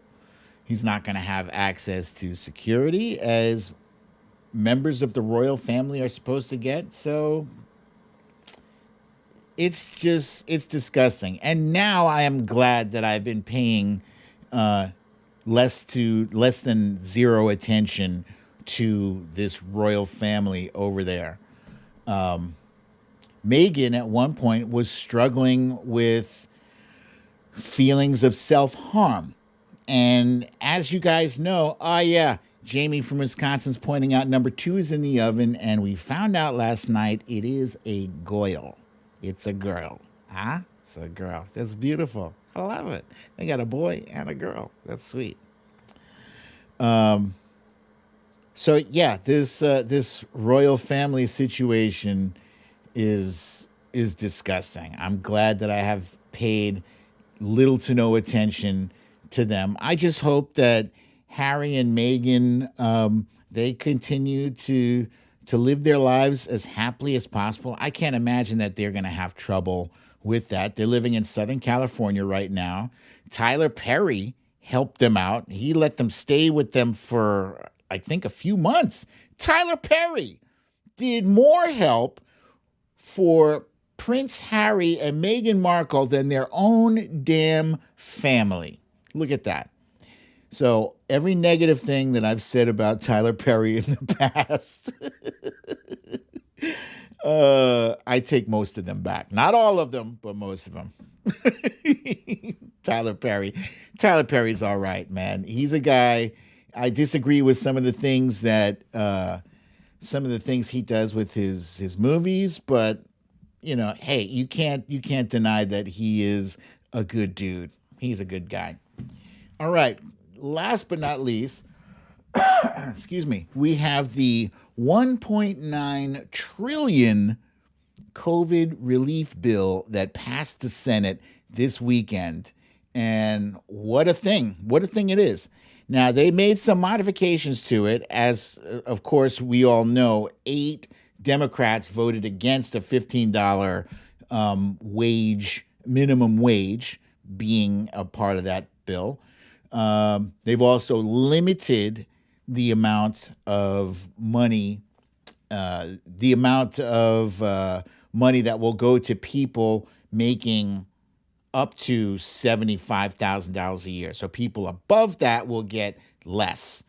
He's not going to have access to security as members of the royal family are supposed to get. So it's disgusting. And now I am glad that I've been paying less than zero attention to this royal family over there. Megyn at one point was struggling with feelings of self-harm. And as you guys know, Jamie from Wisconsin's pointing out number 2 is in the oven, and we found out last night it is a goyle. It's a girl. Huh? It's a girl. That's beautiful. I love it. They got a boy and a girl. That's sweet. This royal family situation is disgusting. I'm glad that I have paid little to no attention to them. I just hope that Harry and Meghan, they continue to live their lives as happily as possible. I can't imagine that they're going to have trouble with that. They're living in Southern California right now. Tyler Perry helped them out. He let them stay with them for, I think, a few months. Tyler Perry did more help for Prince Harry and Meghan Markle than their own damn family. Look at that. So every negative thing that I've said about Tyler Perry in the past, I take most of them back. Not all of them, but most of them. Tyler Perry's all right, man. He's a guy. I disagree with some of the things he does with his movies, but hey, you can't deny that he is a good dude. He's a good guy. All right. Last but not least, excuse me, we have the $1.9 trillion COVID relief bill that passed the Senate this weekend. And what a thing it is. Now, they made some modifications to it. As, of course, we all know, 8 Democrats voted against a $15 minimum wage being a part of that bill. They've also limited the amount of money, money that will go to people making up to $75,000 a year. So people above that will get less.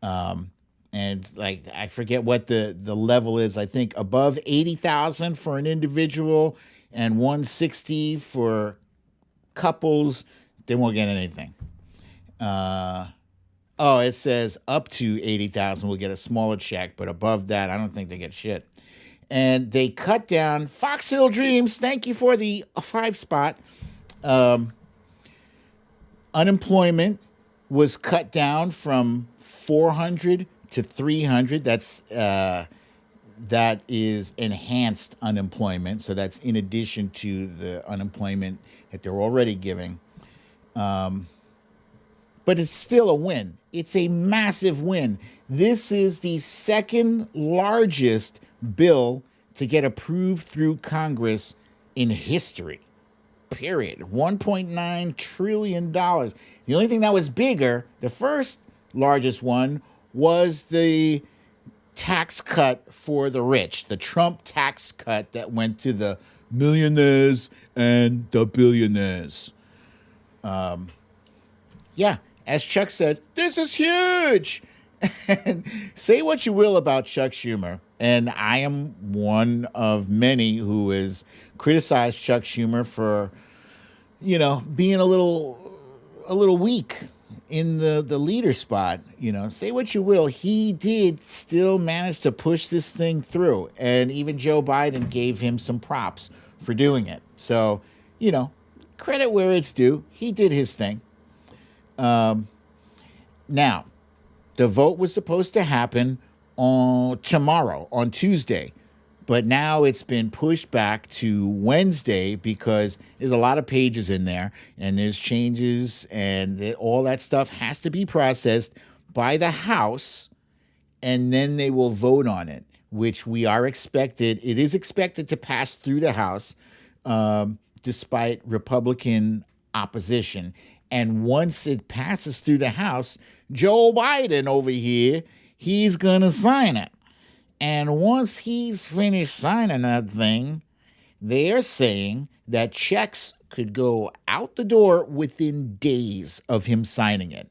And like, I forget what the level is. I think above 80,000 for an individual and 160 for couples, they won't get anything. It says up to 80,000 will get a smaller check, but above that, I don't think they get shit. And they cut down Fox Hill Dreams. Thank you for the 5 spot. Unemployment was cut down from 400 to 300. That is enhanced unemployment. So that's in addition to the unemployment that they're already giving. But it's still a win. It's a massive win. This is the second largest bill to get approved through Congress in history. Period. $1.9 trillion. The only thing that was bigger, the first largest one, was the tax cut for the rich, the Trump tax cut that went to the millionaires and the billionaires. Yeah, as Chuck said, this is huge. And say what you will about Chuck Schumer, and I am one of many who has criticized Chuck Schumer for, being a little weak in the leader spot. Say what you will, he did still manage to push this thing through, and even Joe Biden gave him some props for doing it. So, credit where it's due. He did his thing. Now, the vote was supposed to happen on Tuesday, but now it's been pushed back to Wednesday because there's a lot of pages in there and there's changes and all that stuff has to be processed by the House, and then they will vote on it, which it is expected to pass through the House despite Republican opposition. And once it passes through the House, Joe Biden over here, he's going to sign it. And once he's finished signing that thing, they're saying that checks could go out the door within days of him signing it.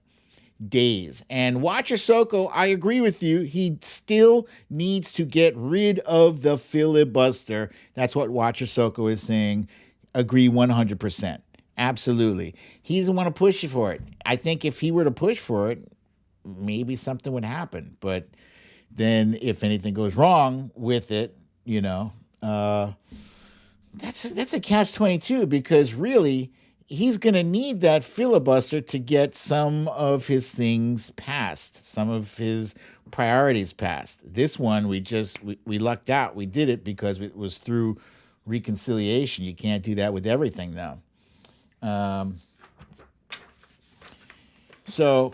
Days. And Watcher Soko, I agree with you. He still needs to get rid of the filibuster. That's what Watcher Soko is saying. Agree 100%. Absolutely. He doesn't want to push for it. I think if he were to push for it, maybe something would happen. But then if anything goes wrong with it, that's a catch-22, because really he's going to need that filibuster to get some of his things passed, some of his priorities passed. This one, we lucked out. We did it because it was through reconciliation. You can't do that with everything, though. So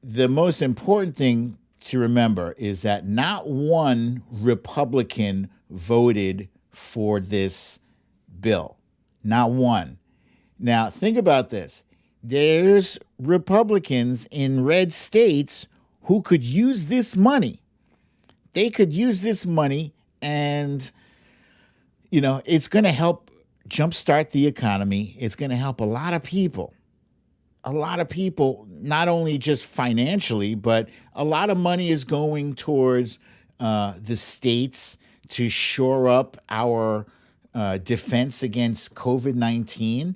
the most important thing to remember is that not one Republican voted for this bill. Not one. Now, think about this. There's Republicans in red states who could use this money. They could use this money and, it's going to help jumpstart the economy. It's going to help a lot of people. A lot of people, not only just financially, but a lot of money is going towards the states to shore up our defense against COVID-19.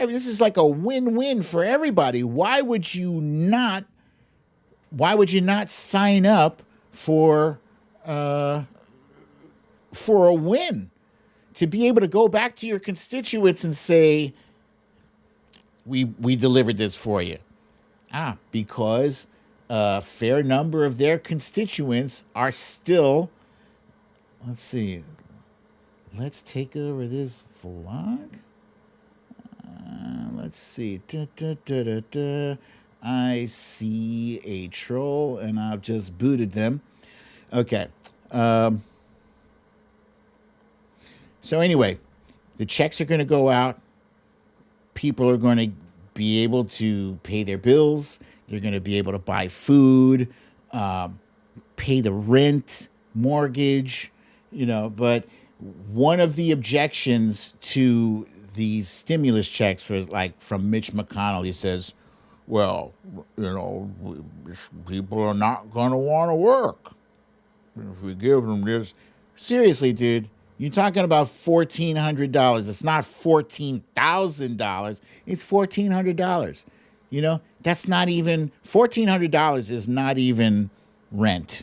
This is like a win-win for everybody. Why would you not sign up for a win? To be able to go back to your constituents and say, we delivered this for you. Because a fair number of their constituents are still, let's see, let's take over this vlog. Let's see. I see a troll and I've just booted them. Okay. So anyway, the checks are going to go out. People are going to be able to pay their bills. They're going to be able to buy food, pay the rent, mortgage, but one of the objections to these stimulus checks from Mitch McConnell, he says, well, people are not going to want to work if we give them this. Seriously, dude, You're talking about $1,400. It's not $14,000. It's $1,400. You know, that's not even $1,400 is not even rent.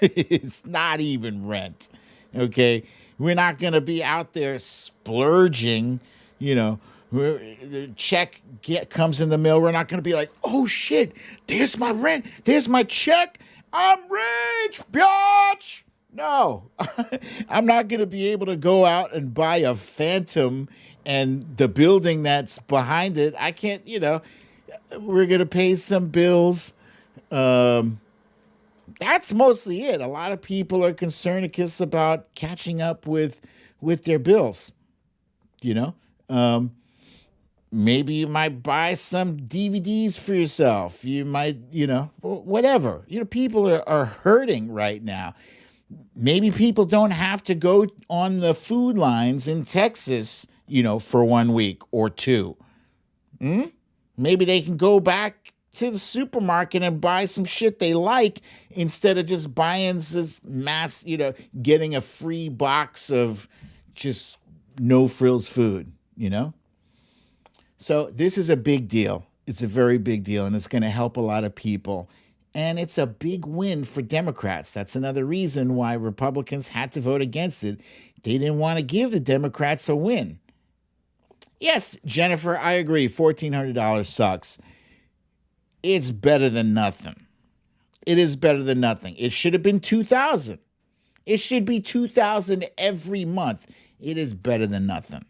It's not even rent. Okay. We're not going to be out there splurging, you know. The check comes in the mail. We're not going to be like, oh shit, there's my rent. There's my check. I'm rich, bitch. No, I'm not going to be able to go out and buy a Phantom and the building that's behind it. I can't, you know, we're going to pay some bills. That's mostly it. A lot of people are concerned about catching up with their bills, you know. Maybe you might buy some DVDs for yourself. You might, you know, whatever. You know, people are hurting right now. Maybe people don't have to go on the food lines in Texas, you know, for 1 week or two. Maybe they can go back to the supermarket and buy some shit they like instead of just buying this mass, you know, getting a free box of just no frills food, you know? So this is a big deal. It's a very big deal, and it's going to help a lot of people. And it's a big win for Democrats. That's another reason why Republicans had to vote against it. They didn't want to give the Democrats a win. Yes, Jennifer, I agree. $1,400 sucks. It's better than nothing. It is better than nothing. It should have been $2,000. It should be $2,000 every month. It is better than nothing.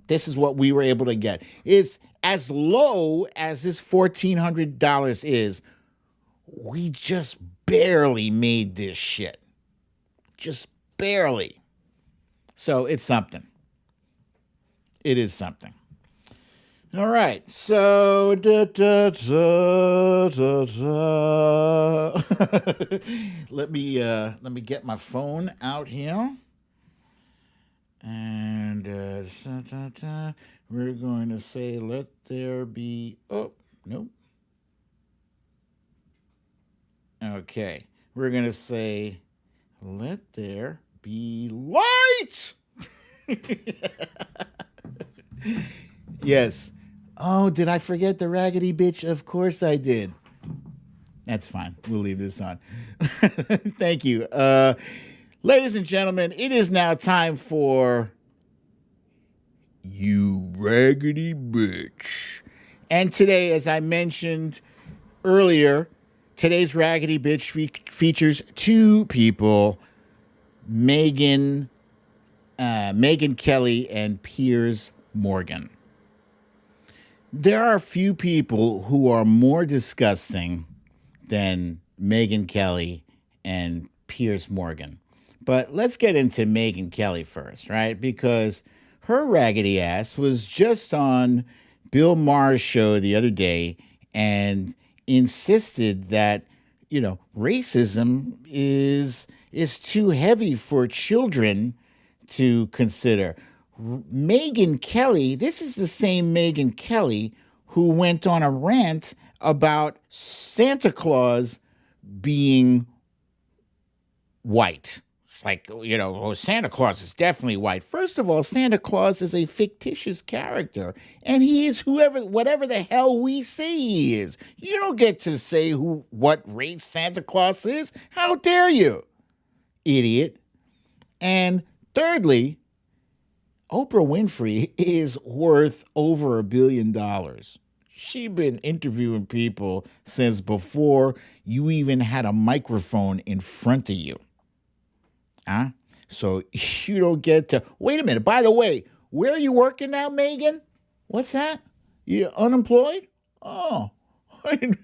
This is what we were able to get. It's as low as this $1,400 is. We just barely made this shit. Just barely. So it's something. It is something. All right. So let me get my phone out here. And we're going to say, let there be, oh, nope. Okay. We're going to say, let there be light. Yes. Oh, did I forget the Raggedy bitch? Of course I did. That's fine. We'll leave this on. Thank you. Ladies and gentlemen, it is now time for You Raggedy Bitch. And today, as I mentioned earlier, today's Raggedy Bitch features two people, Megyn Kelly and Piers Morgan. There are a few people who are more disgusting than Megyn Kelly and Piers Morgan. But let's get into Megyn Kelly first, right? Because her raggedy ass was just on Bill Maher's show the other day and insisted that, you know, racism is too heavy for children to consider. Megyn Kelly, this is the same Megyn Kelly who went on a rant about Santa Claus being white. It's like, you know, oh, Santa Claus is definitely white. First of all, Santa Claus is a fictitious character, and he is whatever the hell we say he is. You don't get to say what race Santa Claus is. How dare you, idiot? And thirdly, Oprah Winfrey is worth over $1 billion. She's been interviewing people since before you even had a microphone in front of you. Huh? So you don't get to... Wait a minute. By the way, where are you working now, Megyn? What's that? You unemployed? Oh. You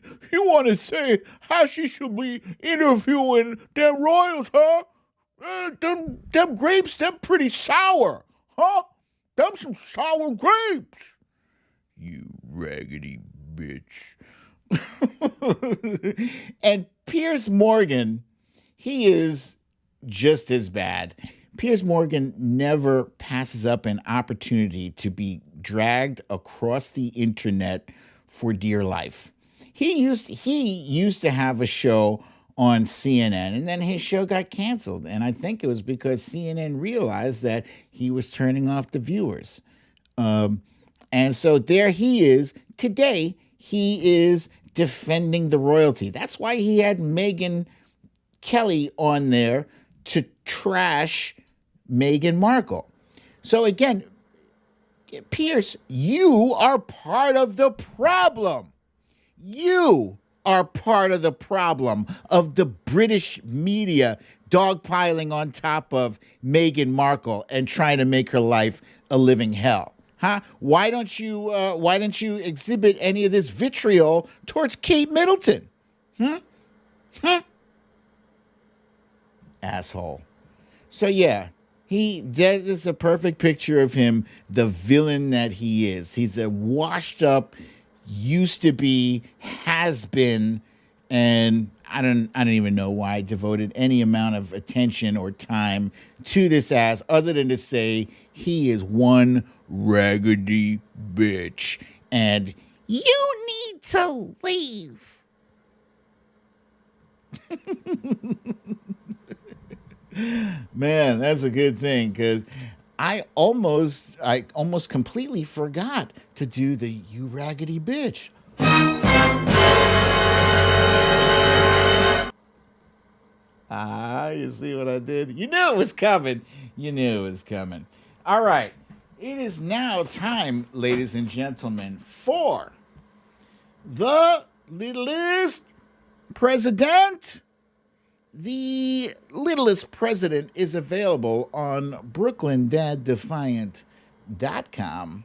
want to say how she should be interviewing them royals, huh? Them grapes, them pretty sour. Huh? Them some sour grapes. You raggedy bitch. And Piers Morgan, he is just as bad. Piers Morgan never passes up an opportunity to be dragged across the internet for dear life. He used to have a show on CNN, and then his show got canceled. And I think it was because CNN realized that he was turning off the viewers. And so there he is. Today, he is defending the royalty. That's why he had Megyn Kelly on there to trash Meghan Markle. So again, Piers, you are part of the problem. You are part of the problem of the British media dogpiling on top of Meghan Markle and trying to make her life a living hell. Huh? Why don't you exhibit any of this vitriol towards Kate Middleton? Asshole. So yeah, that is a perfect picture of him, the villain that he is. He's a washed up, used to be, has been, and I don't even know why I devoted any amount of attention or time to this ass other than to say he is one raggedy bitch and you need to leave. Man, that's a good thing, because I almost completely forgot to do the "you raggedy bitch." You see what I did? You knew it was coming. You knew it was coming. All right. It is now time, ladies and gentlemen, for the Littlest President. The Littlest President is available on BrooklynDadDefiant.com.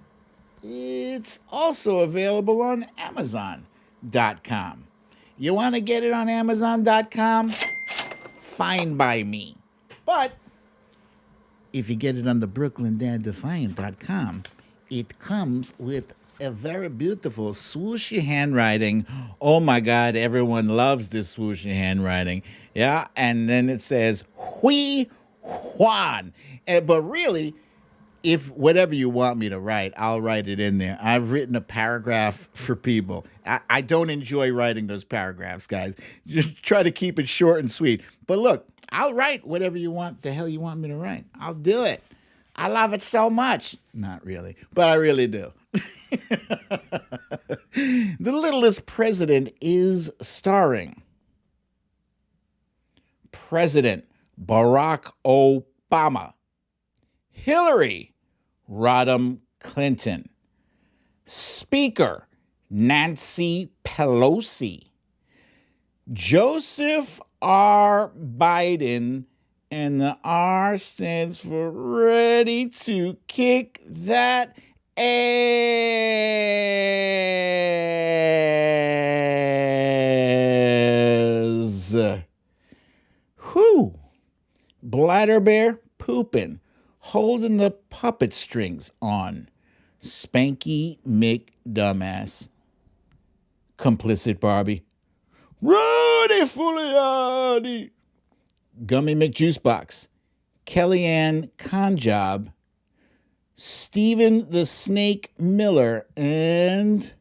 It's also available on Amazon.com. You want to get it on Amazon.com? Fine by me. But if you get it on the BrooklynDadDefiant.com, it comes with a very beautiful swooshy handwriting. Oh my God, everyone loves this swooshy handwriting. Yeah, and then it says, Hui Juan. But really, if whatever you want me to write, I'll write it in there. I've written a paragraph for people. I don't enjoy writing those paragraphs, guys. Just try to keep it short and sweet. But look, I'll write whatever you want, the hell you want me to write. I'll do it. I love it so much. Not really, but I really do. The Littlest President is starring President Barack Obama, Hillary Rodham Clinton, Speaker Nancy Pelosi, Joseph R. Biden, and the R stands for ready to kick that ass. Whew. Bladder bear pooping, holding the puppet strings on. Spanky McDumbass. Complicit Barbie. Rudy Giuliani. Gummy McJuicebox. Kellyanne Conjob. Stephen the Snake Miller, and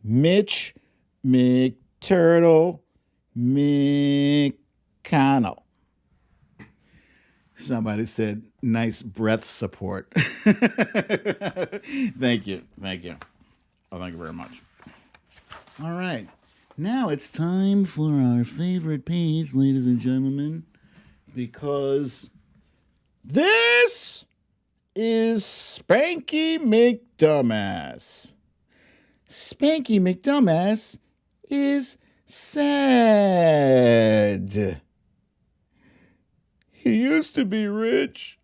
Mitch McTurtle McConnell. Somebody said, nice breath support. Thank you. Thank you. Oh, thank you very much. All right. Now it's time for our favorite page, ladies and gentlemen, because this is Spanky McDumbass. Spanky McDumbass is sad. He used to be rich.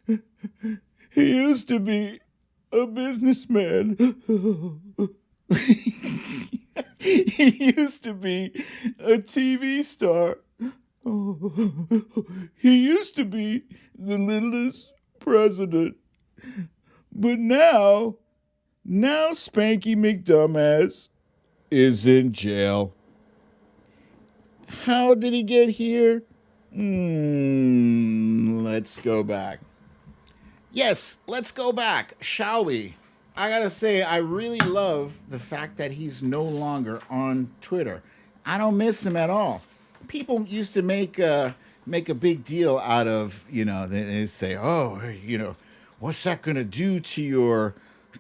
He used to be a businessman. He used to be a TV star. He used to be the littlest president. But now Spanky McDumbass is in jail. How did he get here? Let's go back. Yes, let's go back, shall we? I gotta say, I really love the fact that he's no longer on Twitter. I don't miss him at all. People used to make a big deal out of, they say, oh, hey, what's that going to do to your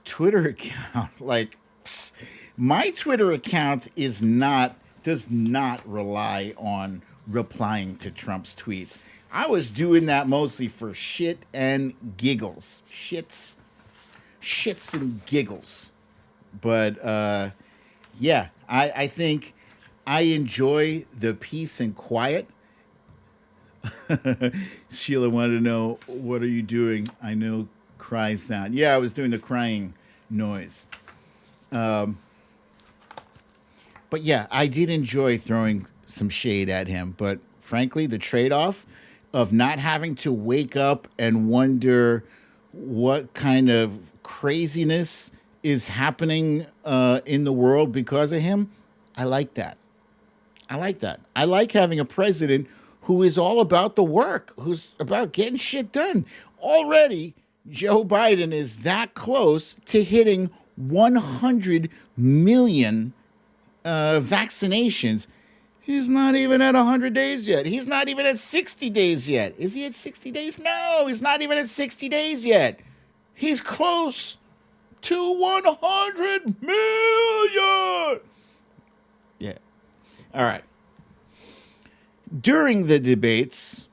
Twitter account? Like, psst, my Twitter account does not rely on replying to Trump's tweets. I was doing that mostly for shit and giggles. Shits and giggles. But yeah, I think I enjoy the peace and quiet. Sheila wanted to know, what are you doing? I know cry sound. Yeah, I was doing the crying noise. But yeah, I did enjoy throwing some shade at him. But frankly, the trade off of not having to wake up and wonder what kind of craziness is happening in the world because of him, I like that. I like that. I like having a president who is all about the work, who's about getting shit done. Already, Joe Biden is that close to hitting 100 million vaccinations. He's not even at 100 days yet. He's not even at 60 days yet. Is he at 60 days? No, he's not even at 60 days yet. He's close to 100 million. Yeah. All right. During the debates,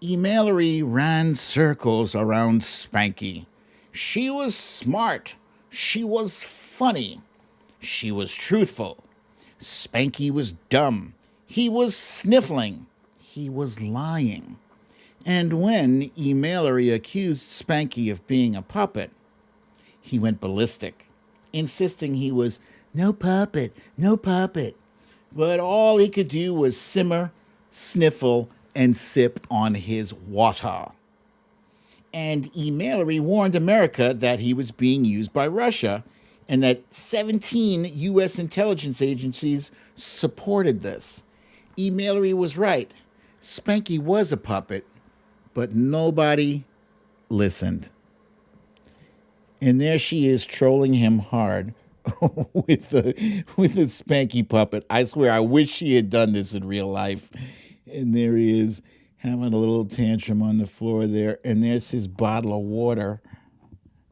Emailery ran circles around Spanky. She was smart. She was funny. She was truthful. Spanky was dumb. He was sniffling. He was lying. And when Emailery accused Spanky of being a puppet, he went ballistic, insisting he was no puppet, no puppet. But all he could do was simmer, sniffle, and sip on his water. And Emailery warned America that he was being used by Russia and that 17 U.S. intelligence agencies supported this. Emailery was right. Spanky was a puppet, but nobody listened. And there she is trolling him hard with a Spanky puppet. I swear, I wish she had done this in real life. And there he is having a little tantrum on the floor there. And there's his bottle of water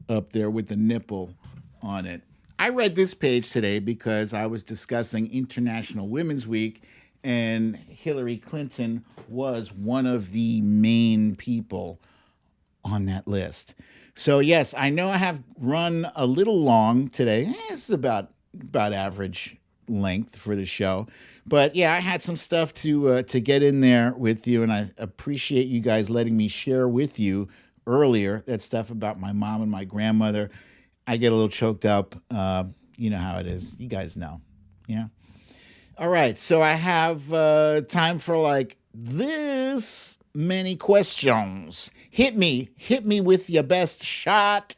up there with the nipple on it. I read this page today because I was discussing International Women's Week, and Hillary Clinton was one of the main people on that list. So yes, I know I have run a little long today. This is about average length for the show. But yeah, I had some stuff to get in there with you, and I appreciate you guys letting me share with you earlier that stuff about my mom and my grandmother. I get a little choked up. You know how it is. You guys know. Yeah. All right. So I have time for like this many questions. Hit me with your best shot.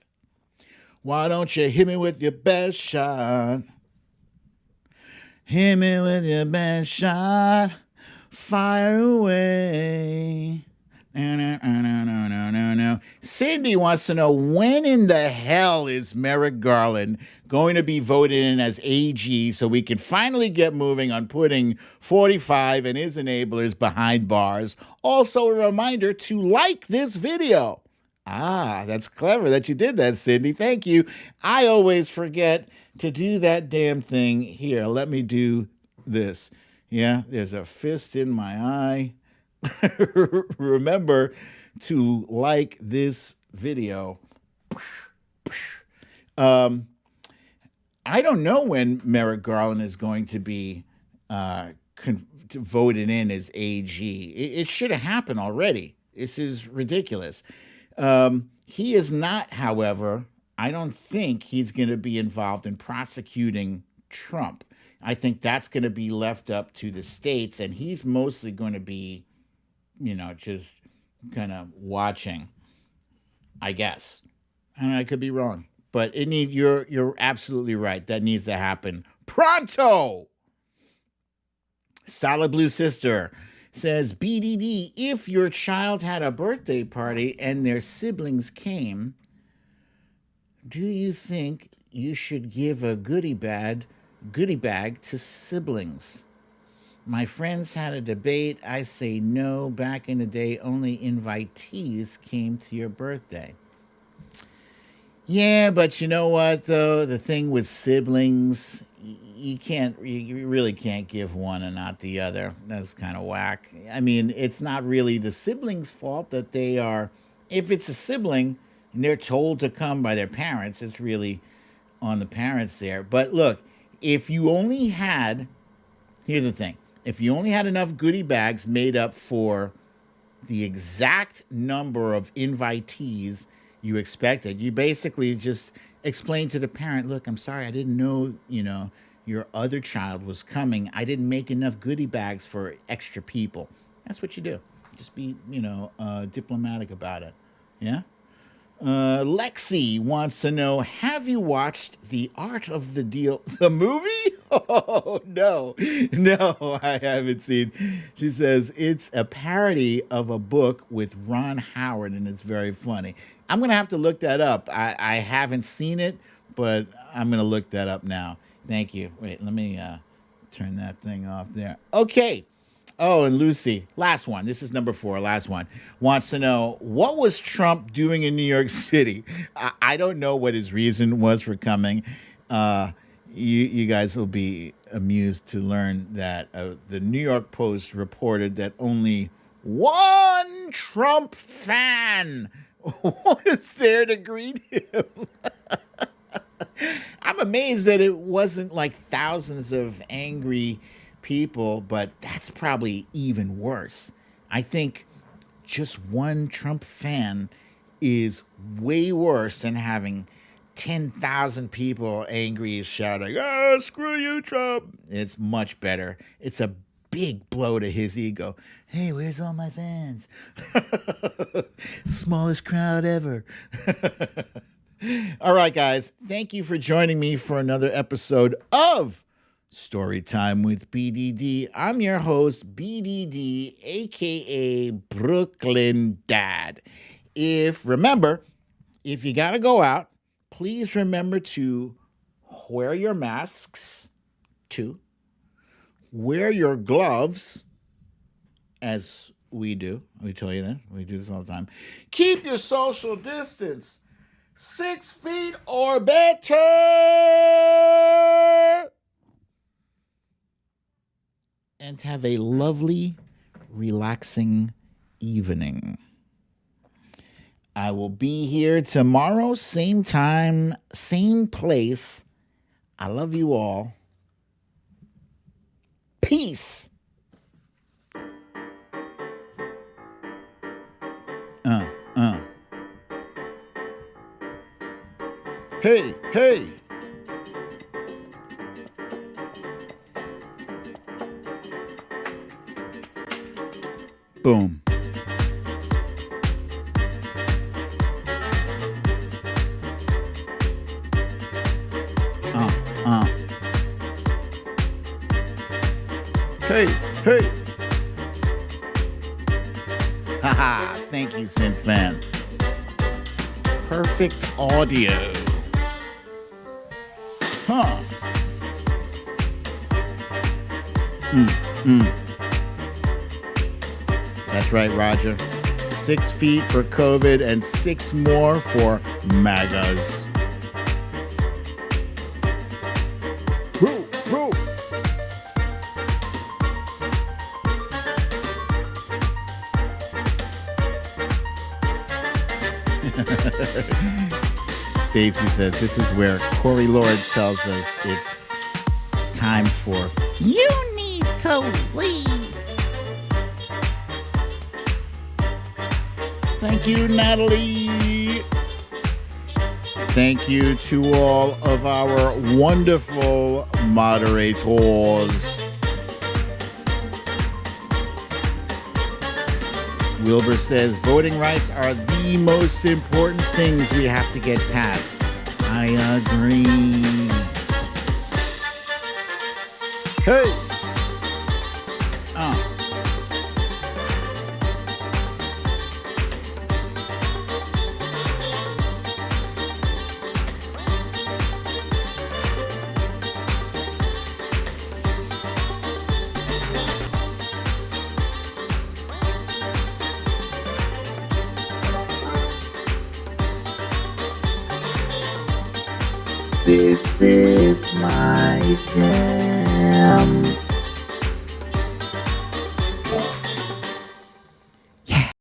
Why don't you hit me with your best shot? Hit me with your best shot. Fire away. No. Cindy wants to know, when in the hell is Merrick Garland going to be voted in as AG so we can finally get moving on putting 45 and his enablers behind bars? Also, a reminder to like this video. Ah, that's clever that you did that, Cindy. Thank you. I always forget to do that damn thing. Here, let me do this. Yeah, there's a fist in my eye. Remember to like this video. I don't know when Merrick Garland is going to be voted in as AG. It should have happened already. This is ridiculous. He is not, however, I don't think he's going to be involved in prosecuting Trump. I think that's going to be left up to the states, and he's mostly going to be, just kind of watching, I guess. And I could be wrong, but you're absolutely right. That needs to happen pronto. Solid Blue Sister says, BDD, if your child had a birthday party and their siblings came, do you think you should give a goodie bag to siblings? My friends had a debate. I say no. Back in the day, only invitees came to your birthday. Yeah, but you know what, though? The thing with siblings, you really can't give one and not the other. That's kind of whack. I mean, it's not really the sibling's fault that they are, if it's a sibling and they're told to come by their parents, it's really on the parents there. But look, if you only had, here's the thing, if you only had enough goodie bags made up for the exact number of invitees you expected, you basically just explain to the parent, look, I'm sorry, I didn't know, your other child was coming. I didn't make enough goodie bags for extra people. That's what you do. Just be, diplomatic about it. Yeah? Lexi wants to know, have you watched The Art of the Deal, the movie? Oh, no, I haven't seen. She says it's a parody of a book with Ron Howard, and it's very funny. I'm going to have to look that up. I haven't seen it, but I'm going to look that up now. Thank you. Wait, let me turn that thing off there. Okay. Oh, and Lucy, last one. This is number 4, last one. Wants to know, what was Trump doing in New York City? I don't know what his reason was for coming. You guys will be amused to learn that the New York Post reported that only one Trump fan was there to greet him. I'm amazed that it wasn't like thousands of angry people, but that's probably even worse. I think just one Trump fan is way worse than having 10,000 people angry shouting, "Oh, screw you, Trump." It's much better. It's a big blow to his ego. Hey, where's all my fans? Smallest crowd ever. All right, guys. Thank you for joining me for another episode of Storytime with BDD. I'm your host, BDD, aka Brooklyn Dad. Remember, if you gotta go out, please remember to wear your masks, 2, wear your gloves, as we do. We tell you that. We do this all the time. Keep your social distance 6 feet or better. And have a lovely, relaxing evening. I will be here tomorrow, same time, same place. I love you all. Peace. Hey. Boom. Hey. Haha, thank you, Synth Fan. Perfect audio. Huh. That's right, Roger. 6 feet for COVID and 6 more for MAGAs. Woo! Stacy says this is where Corey Lord tells us it's time for you need to leave. Thank you, Natalie. Thank you to all of our wonderful moderators. Wilbur says voting rights are the most important things we have to get passed. I agree. Hey! This is my jam.